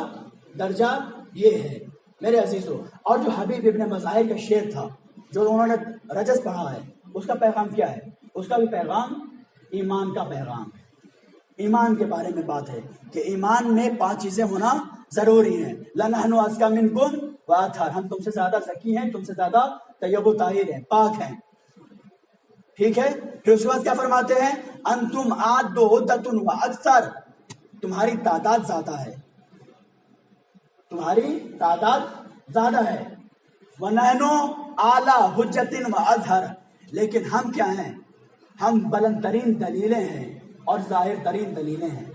Speaker 1: درجہ یہ ہے میرے عزیزوں. اور جو حبیب ابن مظاہر کا شعر تھا جو انہوں نے رجز پڑھا ہے، اس کا پیغام کیا ہے؟ اس کا بھی پیغام ایمان کا پیغام ہے. ایمان کے بارے میں بات ہے کہ ایمان میں 5 چیزیں ہونا ضروری ہیں. لَنَحْنُ أَزْكَىٰ مِنكُمْ وَأَطْهَرُ، ہم تم سے زیادہ زکی ہیں، تم سے زیادہ طیب و طاہر ہیں، پاک ہیں. ٹھیک ہے. پھر اس کے بعد کیا فرماتے ہیں؟ انتم عاد عدۃ واکثر، تمہاری تعداد زیادہ ہے، تمہاری تعداد زیادہ ہے. وَنَحْنُ أَعْلَىٰ حُجَّةٍ وَأَظْهَرُ، لیکن ہم کیا ہیں؟ ہم بلند ترین دلیلیں ہیں اور ظاہر ترین دلیلیں ہیں.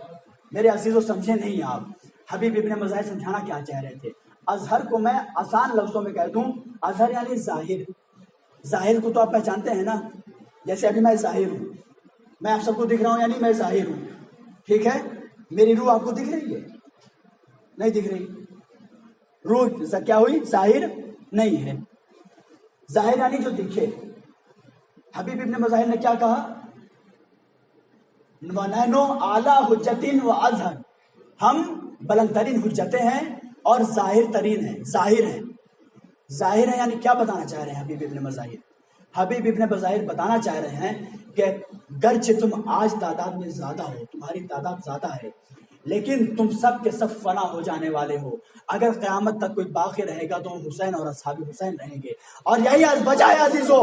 Speaker 1: میرے عزیزوں، سمجھے نہیں آپ؟ حبیب ابن مظاہر سمجھانا کیا چاہ رہے تھے؟ اظہر کو میں آسان لفظوں میں کہہ دوں، اظہر یعنی ظاہر. ظاہر کو تو آپ پہچانتے ہیں نا، جیسے ابھی میں ظاہر ہوں، میں آپ سب کو دکھ رہا ہوں، یعنی میں ظاہر ہوں. ٹھیک ہے. میری روح آپ کو دکھ رہی ہے؟ نہیں دکھ رہی. روح کیا ہوئی؟ ظاہر نہیں ہے. ظاہر یعنی جو دکھے. حبیب ابن مظاہر نے کیا کہا؟ وَنَحْنُ أَعْلَىٰ حُجَّةٍ وَأَظْهَرُ، ہم بلند ترین حجتیں ہیں اور ظاہر ترین ہیں، ظاہر ہیں. ظاہر ہے یعنی کیا بتانا چاہ رہے ہیں حبیب ابن مظاہر؟ حبیب ابن مظاہر بتانا چاہ رہے ہیں کہ گرچہ تم آج تعداد میں زیادہ ہو، تمہاری تعداد زیادہ ہے، لیکن تم سب کے سب فنا ہو جانے والے ہو. اگر قیامت تک کوئی باقی رہے گا تو حسین اور اصحاب حسین رہیں گے. اور یہی آج وجہ ہے عزیزو.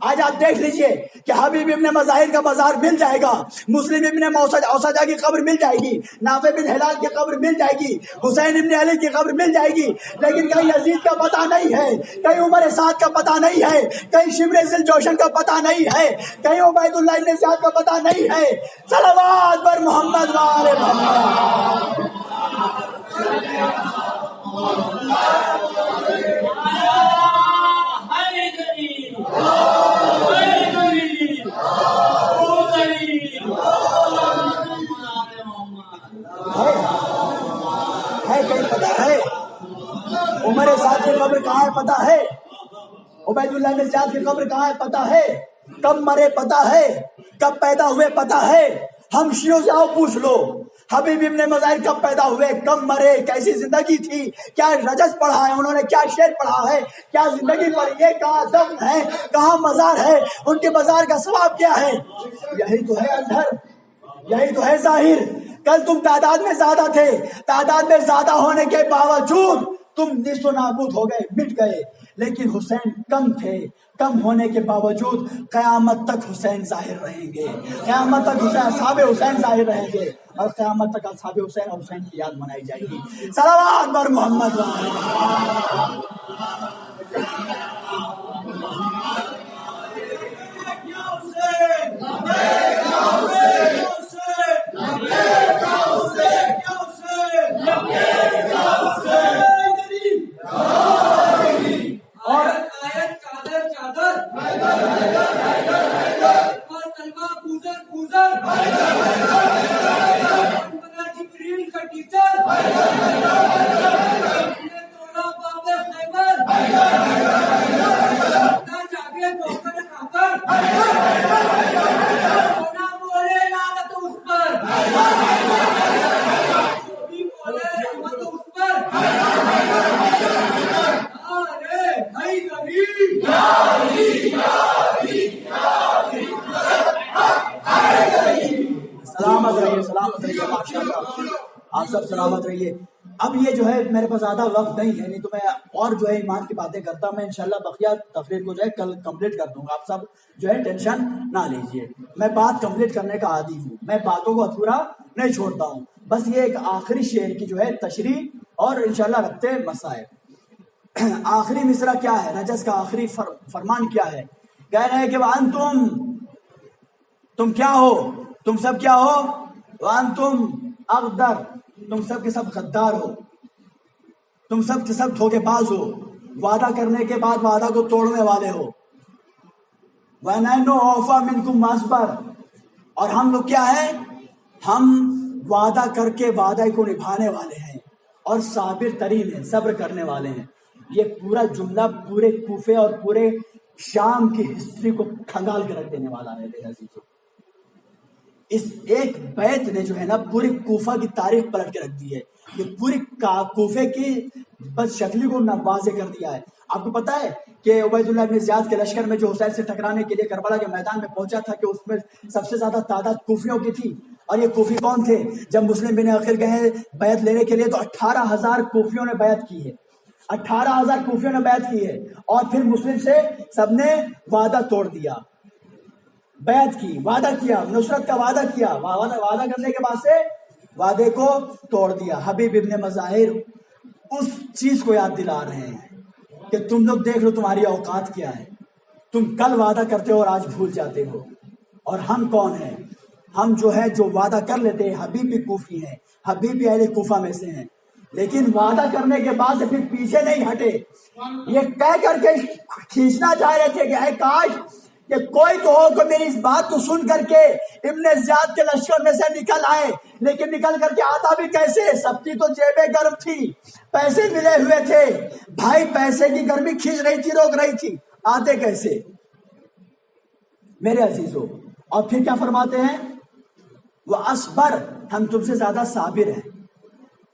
Speaker 1: آج آپ دیکھ لیجئے کہ حبیب ابن مظاہر کا مزار مل جائے گا، مسلم ابن اوسجہ کی قبر مل جائے گی، نافع بن ہلال کی قبر مل جائے گی، حسین ابن علی کی قبر مل جائے گی، لیکن کہیں یزید کا پتہ نہیں ہے، کہیں عمر سعد کا پتہ نہیں ہے، کہیں شمر ذل جوشن کا پتہ نہیں ہے، کہیں عبید اللہ ابن زیاد کا پتہ نہیں ہے. صلوات بر محمد و آل محمد. کہیں پتا ہے عمر سعد کی قبر کہاں ہے پتا ہے؟ عبید اللہ بن زیاد کی قبر کہاں ہے پتا ہے؟ کب مرے پتا ہے؟ کب پیدا ہوئے پتا ہے؟ ہم شیعوں سے آؤ پوچھ لو حبیب ابن مظاہر کب پیدا ہوئے، کب مرے، کیسی زندگی تھی، کیا رجز پڑھا ہے انہوں نے، کیا شعر پڑھا ہے، کیا زندگی پڑھی ہے، کہاں دفن ہے، کہاں مزار ہے، ان کے مزار کا ثواب کیا ہے؟ یہی تو ہے اظہر، یہی تو ہے ظاہر۔ کل تم تعداد میں زیادہ تھے، تعداد میں زیادہ ہونے کے باوجود تم نیست و نابود ہو گئے، مٹ گئے، لیکن حسین کم تھے، کم ہونے کے باوجود قیامت تک حسین ظاہر رہیں گے، قیامت تک حسین اصحاب حسین ظاہر رہیں گے، اور قیامت تک اصحاب حسین اور حسین کی یاد منائی جائے گی۔ صلوات بر محمد آپ سب سلامت رہیے۔ اب یہ جو ہے میرے پاس زیادہ وقت نہیں ہے، نہیں تو میں اور جو ہے ایمان کی باتیں کرتا، میں انشاءاللہ بقیہ تقریر کو جو ہے کل کمپلیٹ کر دوں گا۔ آپ سب جو ہے ٹینشن نہ لیجئے، میں بات کمپلیٹ کرنے کا عادی ہوں، میں باتوں کو ادھورا نہیں چھوڑتا ہوں۔ بس یہ ایک آخری شعر کی جو ہے تشریح اور انشاءاللہ رکھتے مسائل۔ آخری مصرع کیا ہے، رجز کا آخری فرمان کیا ہے؟ کہہ رہے ہیں کہ وَأَنْتُمْ، تم کیا ہو، تم سب کیا ہو، وَأَنْتُمْ اغدر، تم سب کے سب غدار ہو، تم سب کے سب دھوکے باز ہو، وعدہ کرنے کے بعد وعدہ کو توڑنے والے ہو۔ وَنَحْنُ أَوْفَىٰ مِنْكُمْ وَأَصْبَرَ، اور ہم لوگ کیا ہیں، ہم وعدہ کر کے وعدہ کو نبھانے والے ہیں اور صابر ترین ہیں، صبر کرنے والے ہیں۔ یہ پورا جملہ پورے کوفے اور پورے شام کی ہسٹری کو کھنگال کے رکھ دینے والا ہے میرے عزیزوں۔ اس ایک بیت نے جو ہے نا پوری کوفہ کی تاریخ پلٹ کے رکھ دی ہے، یہ پوری کوفے کی بد شکلی کو واضح کر دیا ہے۔ آپ کو پتا ہے کہ عبید اللہ بن زیاد کے لشکر میں جو حسین سے ٹکرانے کے لیے کربلا کے میدان میں پہنچا تھا کہ اس میں سب سے زیادہ تعداد کوفیوں کی تھی، اور یہ کوفی کون تھے؟ جب مسلم بن عقیل گئے بیعت لینے کے لیے تو 18,000 کوفیوں نے بیعت کی ہے، 18,000 کوفیوں نے بیعت کی ہے، اور پھر مسلم سے سب نے وعدہ توڑ دیا، بیعت کی، وعدہ کیا، نصرت کا وعدہ کیا، وعدہ کرنے کے بعد سے وعدے کو توڑ دیا۔ حبیب ابن مظاہر اس چیز کو یاد دلا رہے ہیں کہ تم لوگ دیکھ لو تمہاری اوقات کیا ہے، تم کل وعدہ کرتے ہو اور آج بھول جاتے ہو، اور ہم کون ہیں؟ ہم جو ہے جو وعدہ کر لیتے ہیں، حبیب بھی کوفی ہیں، حبیب بھی اہل کوفہ میں سے ہیں، لیکن وعدہ کرنے کے بعد سے پھر پیچھے نہیں ہٹے، یہ کہہ کر کے کھینچنا چاہ رہے تھے کہ اے کاش کہ کوئی تو ہو کہ میری اس بات کو سن کر کے ابن زیاد کے لشکر میں سے نکل آئے، لیکن نکل کر کے آتا بھی کیسے؟ سب کی تو جیبیں گرم تھی، پیسے ملے ہوئے تھے بھائی، پیسے کی گرمی کھینچ رہی تھی، روک رہی تھی، آتے کیسے میرے عزیزوں؟ اور پھر کیا فرماتے ہیں؟ وہ اصبر، ہم تم سے زیادہ صابر ہیں۔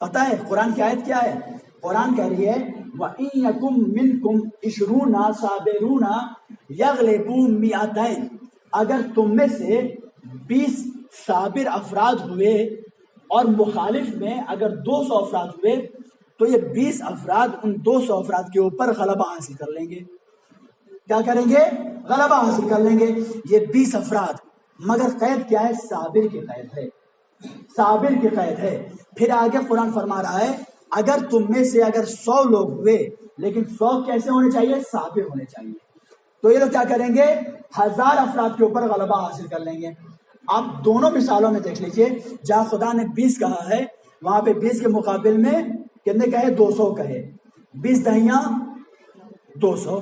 Speaker 1: پتہ ہے قرآن کی آیت کیا ہے؟ قرآن کہہ رہی ہے وَإِن يَكُن مِّنكُمْ 20 صَابِرُونَ يَغْلِبُوا 200، اگر تم میں سے 20 صابر افراد ہوئے اور مخالف میں اگر 200 افراد ہوئے تو یہ 20 افراد ان 200 افراد کے اوپر غلبہ حاصل کر لیں گے۔ کیا کریں گے؟ غلبہ حاصل کر لیں گے۔ یہ 20 افراد، مگر قید کیا ہے؟ صابر کی قید ہے، صابر کی قید ہے۔ پھر آگے قرآن فرما رہا ہے اگر تم میں سے اگر 100 لوگ ہوئے، لیکن 100 کیسے ہونے چاہیے؟ صابر ہونے چاہیے، تو یہ لوگ کیا کریں گے؟ 1000 افراد کے اوپر غلبہ حاصل کر لیں گے۔ آپ دونوں مثالوں میں دیکھ لیجئے، جہاں خدا نے 20 کہا ہے وہاں پہ 20 کے مقابل میں کتنے کہے؟ 200 کہے، 20 دہیاں 200،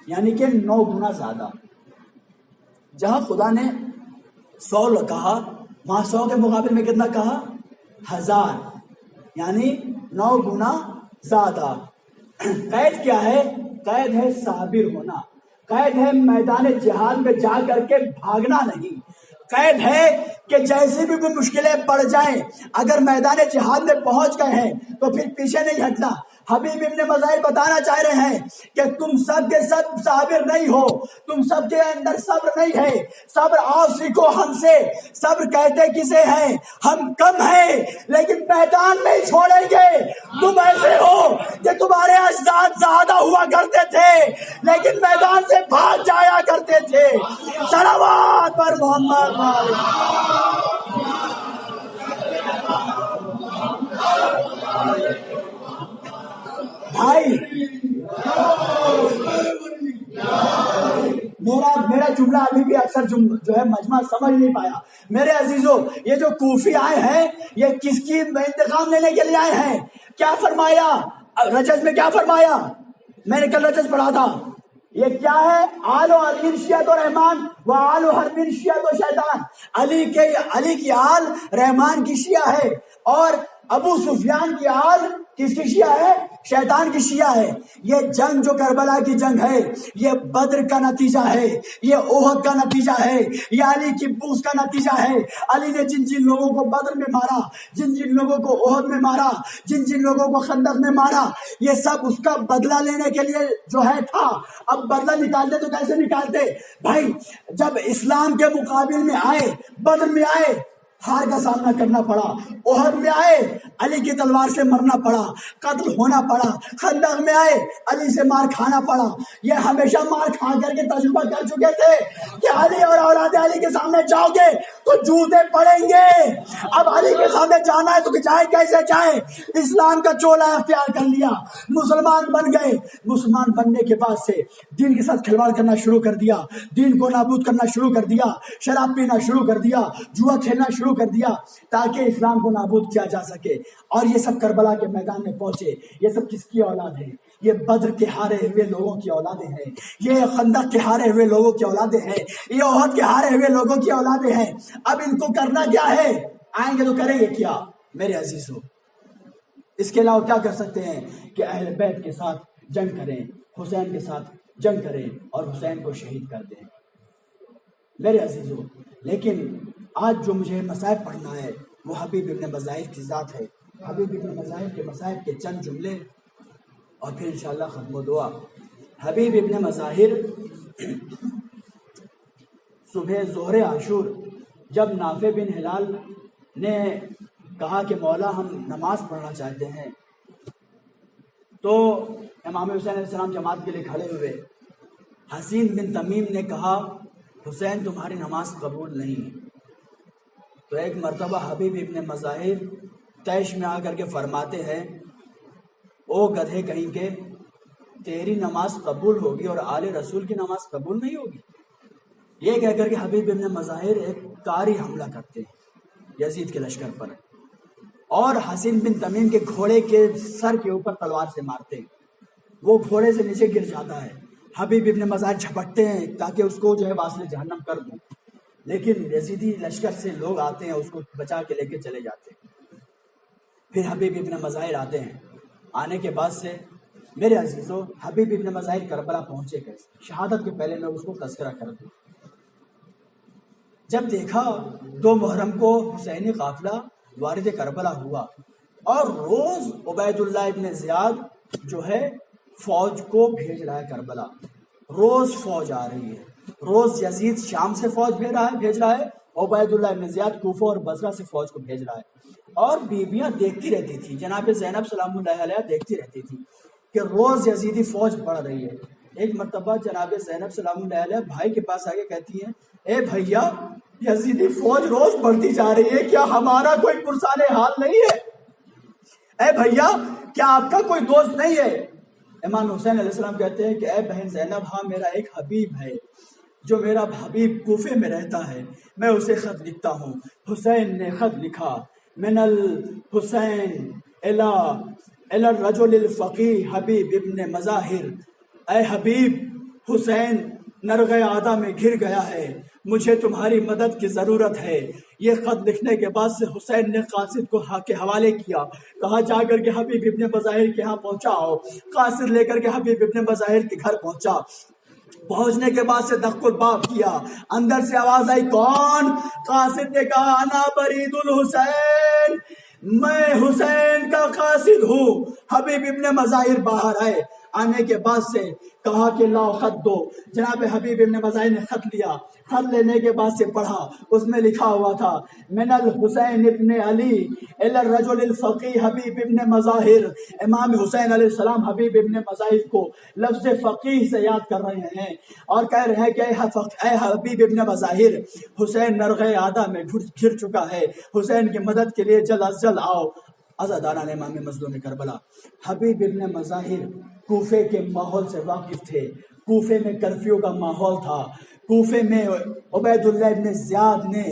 Speaker 1: یعنی کہ 9 گنا زیادہ۔ جہاں خدا نے 100 کہا، وہاں 100 کے مقابل میں کتنا کہا؟ 1000، یعنی 9 گنا زیادہ۔ قید کیا ہے؟ قید ہے صابر ہونا، قید ہے میدان جہاد میں جا کر کے بھاگنا نہیں، قید ہے کہ جیسی بھی کوئی مشکلیں پڑ جائیں، اگر میدان جہاد میں پہنچ گئے ہیں تو پھر پیچھے نہیں ہٹنا۔ حبیب ابن مظاہر بتانا چاہ رہے ہیں کہ تم سب کے سب صابر نہیں ہو، تم سب کے اندر صبر نہیں ہے، صبر آؤ سیکھو ہم سے۔ صبر کہتے کسے ہیں؟ ہم کم ہیں لیکن میدان میں چھوڑیں گے۔ تم ایسے ہو کہ تمہارے اجداد زیادہ ہوا کرتے تھے لیکن میدان سے بھاگ جایا کرتے تھے۔ صلوات پر محمد۔ بھائی میرا جملہ ابھی بھی اکثر جو ہے مجمع سمجھ نہیں پایا۔ میرے عزیزوں، یہ جو کوفی آئے ہیں یہ کس کی انتقام لینے کے لیے آئے ہیں؟ کیا فرمایا رجز میں؟ کیا فرمایا؟ میں نے کل رجز پڑھا تھا، یہ کیا ہے؟ آل و حرب شیعت و رحمان و آل و حرب شیعت و شیطان۔ علی کی آل رحمان کی شیعہ ہے اور ابو سفیان کی آل کس کی شیعہ ہے؟ شیطان کی شیعہ ہے۔ یہ جنگ جو کربلا کی جنگ ہے یہ بدر کا نتیجہ ہے، یہ احد کا نتیجہ ہے، یہ علی کی بوس کا نتیجہ ہے۔ علی نے جن جن لوگوں کو بدر میں مارا، جن جن لوگوں کو احد میں مارا، جن جن لوگوں کو خندق میں مارا، یہ سب اس کا بدلہ لینے کے لیے جو ہے تھا۔ اب بدلہ نکالتے تو کیسے نکالتے بھائی؟ جب اسلام کے مقابل میں آئے، بدر میں آئے، ہار کا سامنا کرنا پڑا، احد میں آئے علی کی تلوار سے مرنا پڑا، قتل ہونا پڑا، خندق میں آئے علی سے مار کھانا پڑا۔ یہ ہمیشہ مار کھا کر کے تجربہ کر چکے تھے کہ علی اور اولاد علی کے سامنے جاؤ گے تو جوتے پڑیں گے۔ اب علی کے سامنے جانا ہے تو جائیں کیسے جائیں؟ اسلام کا چولا اختیار کر لیا، مسلمان بن گئے۔ مسلمان بننے کے بعد سے دین کے ساتھ کھلواڑ کرنا شروع کر دیا، دین کو نابود کرنا شروع کر دیا، شراب پینا شروع کر دیا، جوا کھیلنا شروع کر دیا تاکہ اسلام کو نابود کیا جا سکے۔ اور یہ سب کربلا کے میدان میں پہنچے۔ یہ سب کس کی اولاد ہے؟ یہ بدر کے ہارے ہوئے لوگوں کی اولادیں ہیں، یہ خندق کے ہارے ہوئے لوگوں کی اولادیں ہیں، یہ احد کے ہارے ہوئے لوگوں کی اولادیں ہیں۔ اب ان کو کرنا کیا ہے؟ آئیں گے تو کریں گے کیا میرے عزیزوں؟ اس کے علاوہ کیا کر سکتے ہیں کہ اہل بیت کے ساتھ جنگ کریں، حسین کے ساتھ جنگ کریں اور حسین کو شہید کر دیں میرے عزیزوں۔ لیکن آج جو مجھے مصائب پڑھنا ہے وہ حبیب ابن مظاہر کی ذات ہے، حبیب ابن مظاہر کے مصائب کے چند جملے اور پھر انشاءاللہ ختم و دعا۔ حبیب ابن مظاہر صبح ظہر عاشور جب نافع بن ہلال نے کہا کہ مولا ہم نماز پڑھنا چاہتے ہیں تو امام حسین علیہ السلام جماعت کے لیے کھڑے ہوئے۔ حسین بن تمیم نے کہا حسین تمہاری نماز قبول نہیں۔ تو ایک مرتبہ حبیب ابن مظاہر طیش میں آ کر کے فرماتے ہیں او گدھے کہیں کے، تیری نماز قبول ہوگی اور آل رسول کی نماز قبول نہیں ہوگی۔ یہ کہہ کر کے حبیب ابن مظاہر ایک کاری حملہ کرتے ہیں یزید کے لشکر پر اور حسین بن تمیم کے گھوڑے کے سر کے اوپر تلوار سے مارتے ہیں۔ وہ گھوڑے سے نیچے گر جاتا ہے، حبیب ابن مظاہر جھپٹتے ہیں تاکہ اس کو جو ہے واصل جہنم کر دوں، لیکن یزیدی لشکر سے لوگ آتے ہیں اس کو بچا کے لے کے چلے جاتے ہیں۔ پھر حبیب ابن مظاہر آتے ہیں، آنے کے بعد سے میرے عزیزوں حبیب ابن مظاہر کربلا پہنچے کیسے؟ شہادت کے پہلے میں اس کو تذکرہ کر دوں۔ جب دیکھا 2 محرم کو حسینی قافلہ وارد کربلا ہوا اور روز عبید اللہ ابن زیاد جو ہے فوج کو بھیج رہا ہے کربلا، روز فوج آ رہی ہے، روز یزید شام سے فوج بھیج رہا ہے، عبید اللہ ابن زیاد کوفہ اور بصرہ سے فوج کو بھیج رہا ہے۔ اور بیویاں دیکھتی رہتی تھی، جناب زینب سلام اللہ علیہ دیکھتی رہتی تھی کہ روز یزیدی فوج بڑھ رہی ہے۔ ایک مرتبہ جناب زینب سلام اللہ علیہ بھائی کے پاس آگے کہتی ہیں اے بھیا یزیدی فوج روز بڑھتی جا رہی ہے، کیا ہمارا کوئی پرسان حال نہیں ہے؟ اے بھیا کیا آپ کا کوئی دوست نہیں ہے؟ امام حسین علیہ السلام کہتے ہیں کہ اے بہن زینب ہاں میرا ایک حبیب ہے جو میرا حبیب کوفے میں رہتا ہے، میں اسے خط لکھتا ہوں۔ حسین نے خط لکھا من الحسین الی الی الرجل الفقی حبیب ابن مظاہر، اے حبیب حسین نرغ آدھا میں گر گیا ہے، مجھے تمہاری مدد کی ضرورت ہے۔ یہ خط لکھنے کے بعد سے حسین نے قاصد کو کے حوالے کیا، کہا جا کر کے حبیب ابن مظاہر کے ہاں پہنچاؤ۔ قاصد لے کر کے حبیب ابن مظاہر کے گھر پہنچا۔ پہنچنے کے بعد سے دق الباب کیا، اندر سے آواز آئی کون؟ قاصد نے کہا انا برید الحسین، میں حسین کا قاصد ہوں۔ حبیب ابن مظاہر باہر آئے، آنے کے بعد سے کہا کہ لاؤ خط دو۔ جناب حبیب ابن مظاہر نے خط لیا، خط لینے کے بعد سے پڑھا، اس میں لکھا ہوا تھا من الحسین ابن علی الی الرجل الفقی حبیب ابن مظاہر۔ امام حسین علیہ السلام حبیب ابن مظاہر کو لفظ فقیہ سے یاد کر رہے ہیں اور کہہ رہے ہیں کہ اے حبیب ابن مظاہر، حسین نرغ آدھا میں گر چکا ہے، حسین کی مدد کے لیے جلد از جلد آؤ۔ عزاداران امام مظلوم کربلا، حبیب ابن مظاہر کوفے کے ماحول سے واقف تھے۔ کوفے میں کرفیو کا ماحول تھا، کوفے میں عبید اللہ ابن زیاد نے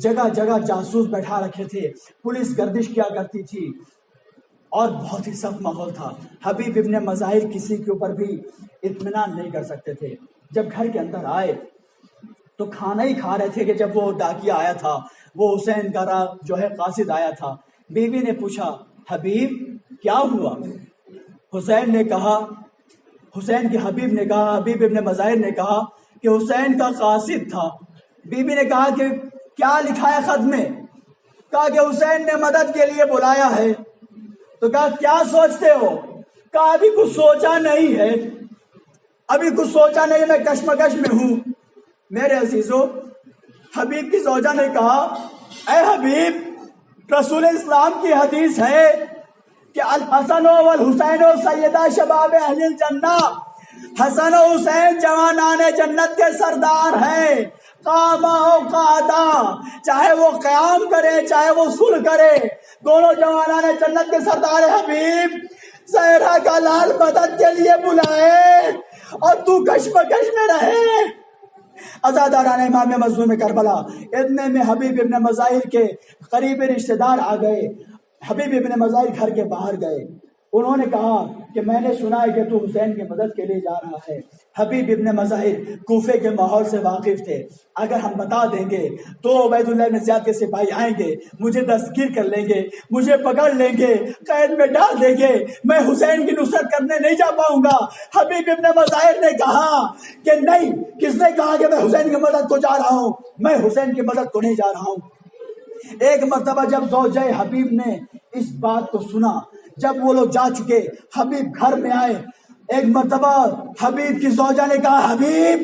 Speaker 1: جگہ جگہ جاسوس بیٹھا رکھے تھے، پولیس گردش کیا کرتی تھی اور بہت ہی سخت ماحول تھا۔ حبیب ابن مظاہر کسی کے اوپر بھی اطمینان نہیں کر سکتے تھے۔ جب گھر کے اندر آئے تو کھانا ہی کھا رہے تھے کہ جب وہ ڈاکیا آیا تھا، وہ حسین کا جو ہے قاصد آیا تھا۔ بیوی نے پوچھا حبیب کیا ہوا؟ حسین نے کہا، حسین کے حبیب نے کہا، حبیب ابن مظاہر نے کہا کہ حسین کا قاصد تھا۔ بیوی نے کہا کہ کیا لکھا ہے خط میں؟ کہا کہ حسین نے مدد کے لیے بلایا ہے۔ تو کہا کیا سوچتے ہو؟ کہا ابھی کچھ سوچا نہیں ہے، ابھی کچھ سوچا نہیں، میں کشمکش میں ہوں۔ میرے عزیزو، حبیب کی زوجہ نے کہا اے حبیب، رسول اسلام کی حدیث ہے کہ الحسن والحسین سیدہ شباب اہل الجنہ، حسن و حسین جوانان جنت کے سردار ہیں، قاما و قعدا، چاہے وہ قیام کرے چاہے وہ صلح کرے، دونوں جوانان جنت کے سردار ہیں۔ حبیب زہرا کا لال مدد کے لیے بلائے اور تو کشمکش میں رہے۔ عزاداران امام مظلوم کربلا، اتنے میں حبیب ابن مظاہر کے قریبی رشتہ دار آ گئے۔ حبیب ابن مظاہر گھر کے باہر گئے، انہوں نے کہا کہ میں نے سنا ہے کہ تو حسین کی مدد کے لیے جا رہا ہے۔ حبیب ابن مظاہر کوفے کے ماحول سے واقف تھے، اگر ہم بتا دیں گے تو عبید اللہ بن زیاد کے سپاہی آئیں گے، مجھے دستگیر کر لیں گے، مجھے پکڑ لیں گے، قید میں ڈال دیں گے، میں حسین کی نصرت کرنے نہیں جا پاؤں گا۔ حبیب ابن مظاہر نے کہا کہ نہیں، کس نے کہا کہ میں حسین کی مدد کو جا رہا ہوں؟ میں حسین کی مدد کو نہیں جا رہا ہوں۔ ایک مرتبہ جب زوجہ حبیب نے اس بات کو سنا، جب وہ لوگ جا چکے، حبیب گھر میں آئے، ایک مرتبہ حبیب کی زوجہ نے کہا حبیب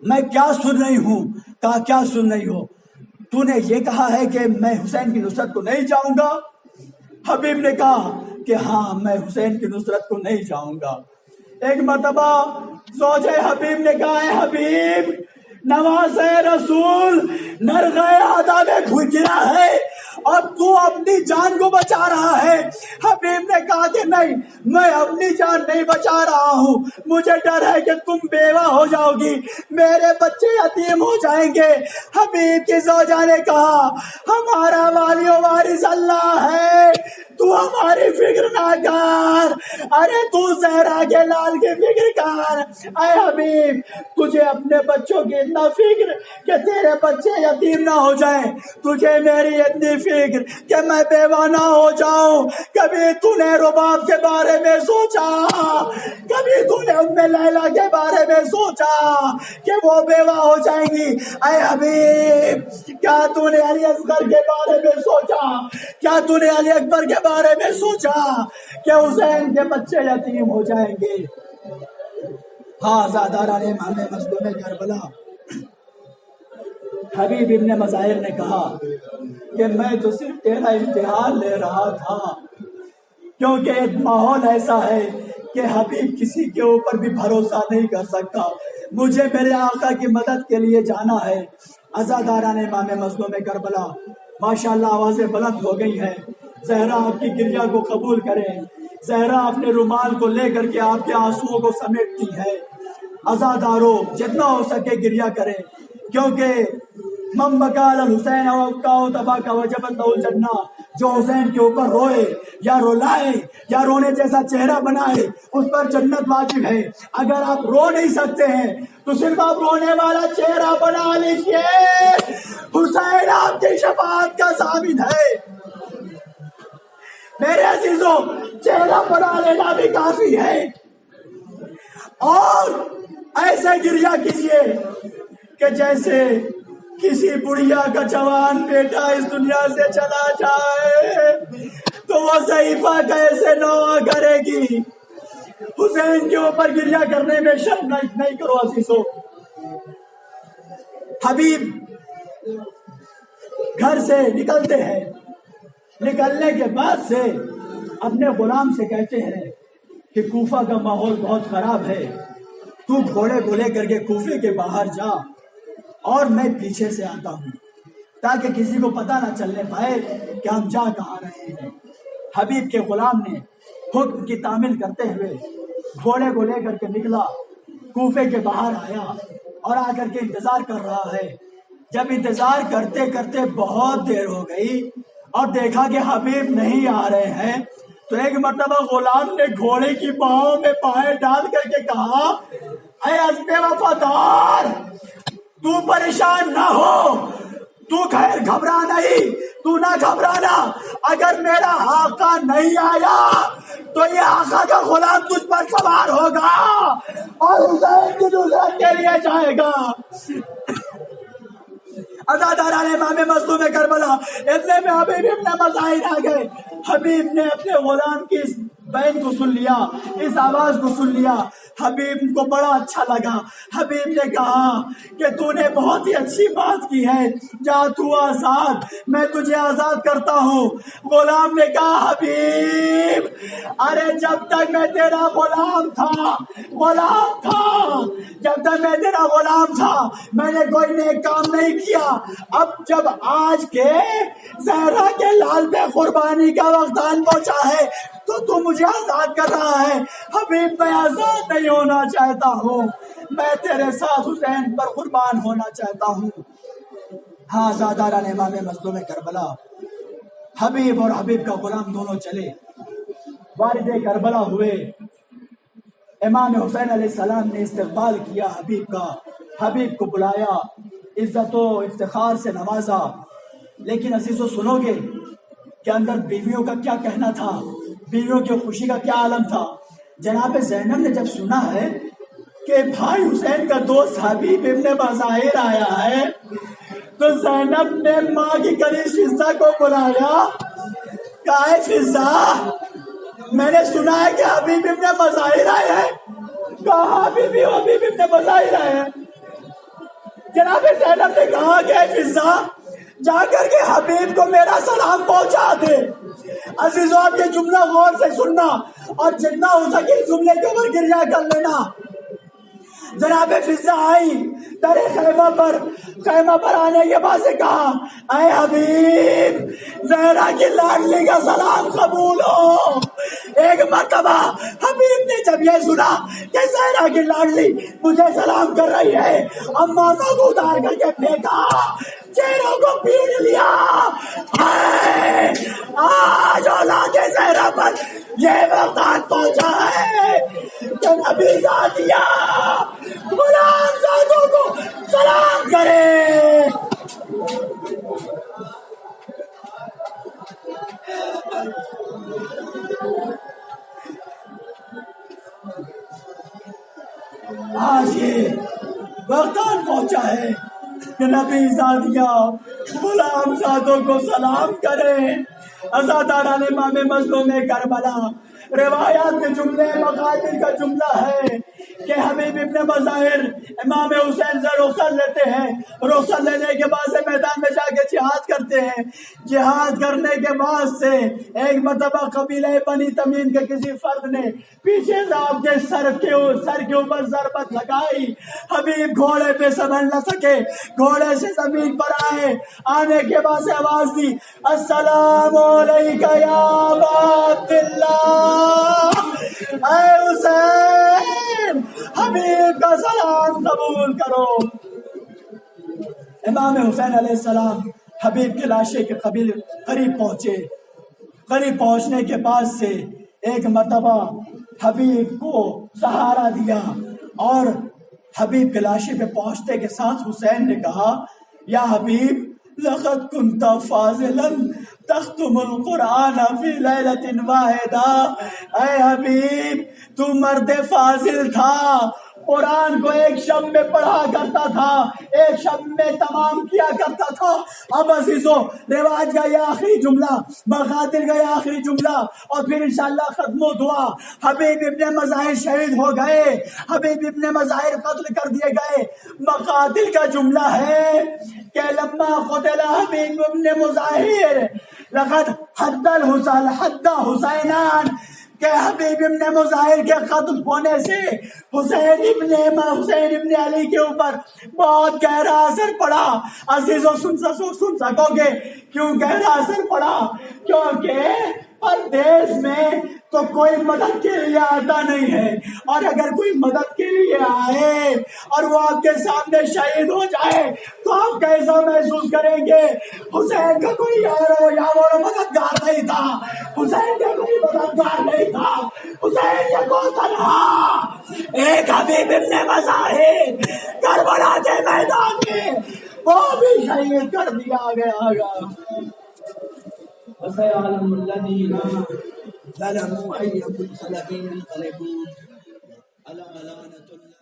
Speaker 1: میں کیا سن رہی ہوں؟ کہا کیا سن رہی ہو؟ تو نے یہ کہا ہے کہ میں حسین کی نصرت کو نہیں جاؤں گا؟ حبیب نے کہا کہ ہاں میں حسین کی نصرت کو نہیں جاؤں گا۔ ایک مرتبہ زوجہ حبیب نے کہا ہے حبیب نواز رسول نرغ آدھا میں گرا ہے اور تو اپنی جان کو بچا رہا ہے۔ حبیب نے کہا کہ نہیں، میں اپنی جان نہیں بچا رہا ہوں، مجھے ڈر ہے کہ تم بیوہ ہو جاؤ گی، میرے بچے یتیم ہو جائیں گے۔ حبیب کی زوجہ نے کہا ہمارا والی و وارث اللہ ہے، تو ہماری فکر نہ کر، ارے تو زہرا کے لال کی فکر کر۔ اے حبیب تجھے اپنے بچوں کی اتنا فکر کہ تیرے بچے یتیم نہ ہو جائیں، تجھے میری اتنی فکر کہ میں بیوہ نہ ہو جاؤں۔ کبھی تو نے رباب کے بارے میں سوچا؟ کبھی تو نے ام لیلا کے بارے میں سوچا کہ وہ بیوہ ہو جائیں گی؟ اے حبیب کیا تو نے علی اصغر کے بارے میں سوچا؟ کیا تو نے علی اکبر کے بارے میں سوچا کہ حسین کے بچے یتیم ہو جائیں گے؟ ہاں زاداران امام مظلوم کربلا، حبیب ابن مظاہر نے کہا کہ میں تو صرف تیرا امتحان لے رہا تھا، کیونکہ ایک ماحول ایسا ہے کہ حبیب کسی کے اوپر بھی بھروسہ نہیں کر سکتا، مجھے میرے آقا کی مدد کے لیے جانا ہے۔ عزاداران امام مظلوم کربلا، ماشاءاللہ آوازیں بلند ہو گئی ہیں، زہرا آپ کی گریہ کو قبول کریں۔ زہرا اپنے رومال کو لے کر کے آپ کے آنسوؤں کو سمیٹتی ہے۔ عزادارو جتنا ہو سکے گریہ کریں، کیونکہ من بکا علی الحسین وابکا تباکا وجبت لہ الجنہ، جو حسین کے اوپر روئے یا رولائے یا رونے جیسا چہرہ بنائے اس پر جنت واجب ہے. اگر آپ رو نہیں سکتے ہیں تو صرف آپ رونے والا چہرہ بنا لیجئے. حسین آپ کی شفاعت کا ثابت ہے. میرے عزیزوں چہرہ بنا لینا بھی کافی ہے. اور ایسے گریہ کیجئے کہ جیسے کسی بڑھیا کا جوان بیٹا اس دنیا سے چلا جائے تو وہ صحیفہ کیسے نوح کرے گی. حسین کے اوپر گریہ کرنے میں شرم نہیں کرو عزیزو. حبیب گھر سے نکلتے ہیں. نکلنے کے بعد سے اپنے غلام سے کہتے ہیں کہ کوفہ کا ماحول بہت خراب ہے, تو گھوڑے کو لے کر کے کوفے کے باہر جا اور میں پیچھے سے آتا ہوں تاکہ کسی کو پتہ نہ چلنے پائے کہ ہم جا کہاں رہے ہیں. حبیب کے غلام نے حکم کی تعمیل کرتے ہوئے گھوڑے کو لے کر کے نکلا, کوفے کے باہر آیا اور آ کر کے انتظار کر رہا ہے. جب انتظار کرتے کرتے بہت دیر ہو گئی اور دیکھا کہ حبیب نہیں آ رہے ہیں تو ایک مرتبہ غلام نے گھوڑے کی پاؤں میں پائے ڈال کر کے کہا, اے اسب وفادار, تو پریشان نہ ہو, تو خیر گھبرا نہیں, تو نہ گھبرانا. اگر میرا آقا نہیں آیا تو یہ آقا کا غلام تجھ پر سوار ہوگا اور حسین کی نصرت کے لیے جائے گا. عزاداران امام مظلوم کربلا اتنے میں حبیب ابن مظاہر آ گئے. حبیب نے اپنے غلام کی اس بین کو سن لیا, اس آواز کو سن لیا. حبیب کو بڑا اچھا لگا. حبیب نے کہا کہ تو نے بہت ہی اچھی بات کی ہے, جا تو آزاد, میں تجھے آزاد کرتا ہوں. غلام نے کہا حبیب ارے جب تک میں تیرا غلام تھا جب تک میں تیرا غلام تھا میں نے کوئی نیک کام نہیں کیا. اب جب آج کے زہرا کے لال پہ قربانی کا وقت آن پہنچا ہے تو مجھے آزاد کر رہا ہے. حبیب میں آزاد نہیں ہونا چاہتا ہوں, میں تیرے ساتھ حسین پر قربان ہونا چاہتا ہوں. ہاں زاداران امام مظلوم کربلا, حبیب اور حبیب کا غلام دونوں چلے, والد کربلا ہوئے. امام حسین علیہ السلام نے استقبال کیا حبیب کا, حبیب کو بلایا, عزت و افتخار سے نوازا. لیکن عزیزو سنو گے کہ اندر بیویوں کا کیا کہنا تھا, بیویوں کی خوشی کا کیا عالم تھا. جناب زینب نے جب سنا ہے کہ بھائی حسین کا دوست حبیب ابن مظاہر آیا ہے تو زینب نے ماں کی قریب فضہ کو بلایا, کہا ہے فضہ میں نے سنا ہے کہ حبیب ابن مظاہر آئے ہیں. کہا حبیب ابن مظاہر آئے ہیں. جناب زینب نے کہا کہ فضہ جا کر کے حبیب کو میرا سلام پہنچا دے. عزیزو آپ یہ جملہ غور سے سننا اور جتنا ہو سکے اس جملے کے اوپر گریہ کر لینا. جناب فضہ آئی در خیمہ پر آنے کے بعد سے کہا, اے حبیب زہرا کی لاڈلی کا سلام قبول ہو. ایک مرتبہ حبیب نے جب یہ سنا کہ زہرا کی لاڈلی مجھے سلام کر رہی ہے, اماں کو اتار کر کے پھینکا, چہروں کو پیٹ لیا. آج اولاد زہرا پر یہ وقت آن پہنچا ہے کہ نبی ذاتیہ غلام زادوں کو سلام کرے. آج یہ وقت آن پہنچا ہے کہ نبی زادیہ غلام زادوں کو سلام کرے. عزاداران امام مظلوم کربلا, روایات کے جملے مقاتل کا جملہ ہے کہ حبیب ابن مظاہر امام حسین سے رخصت لیتے ہیں. رخصت لینے کے بعد سے میدان میں جا کے جہاد کرتے ہیں. جہاد کرنے کے بعد سے ایک مرتبہ قبیلہ بنی تمیم کے کسی فرد نے پیچھے سے آپ کے سر کے اوپر ضربت لگائی. حبیب گھوڑے پہ سنبھل نہ سکے, گھوڑے سے زمین پر آئے. آنے کے بعد سے آواز دی, السلام علیکہ یا ابا عبداللہ, اے حسین حبیب کا سلام قبول کرو. امام حسین علیہ السلام حبیب کے لاشے کے قریب پہنچے
Speaker 2: قریب پہنچنے کے بعد سے ایک مرتبہ حبیب کو سہارا دیا، اور حبیب کی لاشی پہ پہنچتے کے ساتھ حسین نے کہا یا حبیب لقد كنت فاضلا تختم القرآن فی لیلۃ واحدہ، اے حبیب تو مرد فاضل تھا، قرآن کو ایک شب میں پڑھا کرتا تھا، ایک شب میں تمام کیا کرتا تھا۔ اب عزیزو رواج کا یہ آخری جملہ، مقاتل کا یہ آخری جملہ، اور پھر انشاءاللہ ختم و دعا۔ حبیب ابن مظاہر شہید ہو گئے، حبیب ابن مظاہر قتل کر دیے گئے۔ مقاتل کا جملہ ہے کہ لما قتل حبیب ابن مظاہر لقد حد حسینان، کہ حبیب ابن مظاہر کے قتل ہونے سے حسین ابن علی کے اوپر بہت گہرا اثر پڑا۔ عزیزو سن سکو گے کیوں گہرا اثر پڑا؟ کیونکہ پردیس میں تو کوئی مدد کے لیے آتا نہیں ہے، اور اگر کوئی مدد کے لیے آئے اور وہ آپ کے سامنے شہید ہو جائے تو آپ کیسا محسوس کریں گے؟ حسین کا کوئی یار مددگار نہیں تھا، حسین کا کوئی مددگار نہیں تھا، حسین کا کوئی تنہا ایک حبیب ابن مظاہر کربلا کے میدان میں وہ بھی شہید کر دیا گیا۔ وسيعلم الذين ظلموا أي منقلب ينقلبون، ألا لعنة الله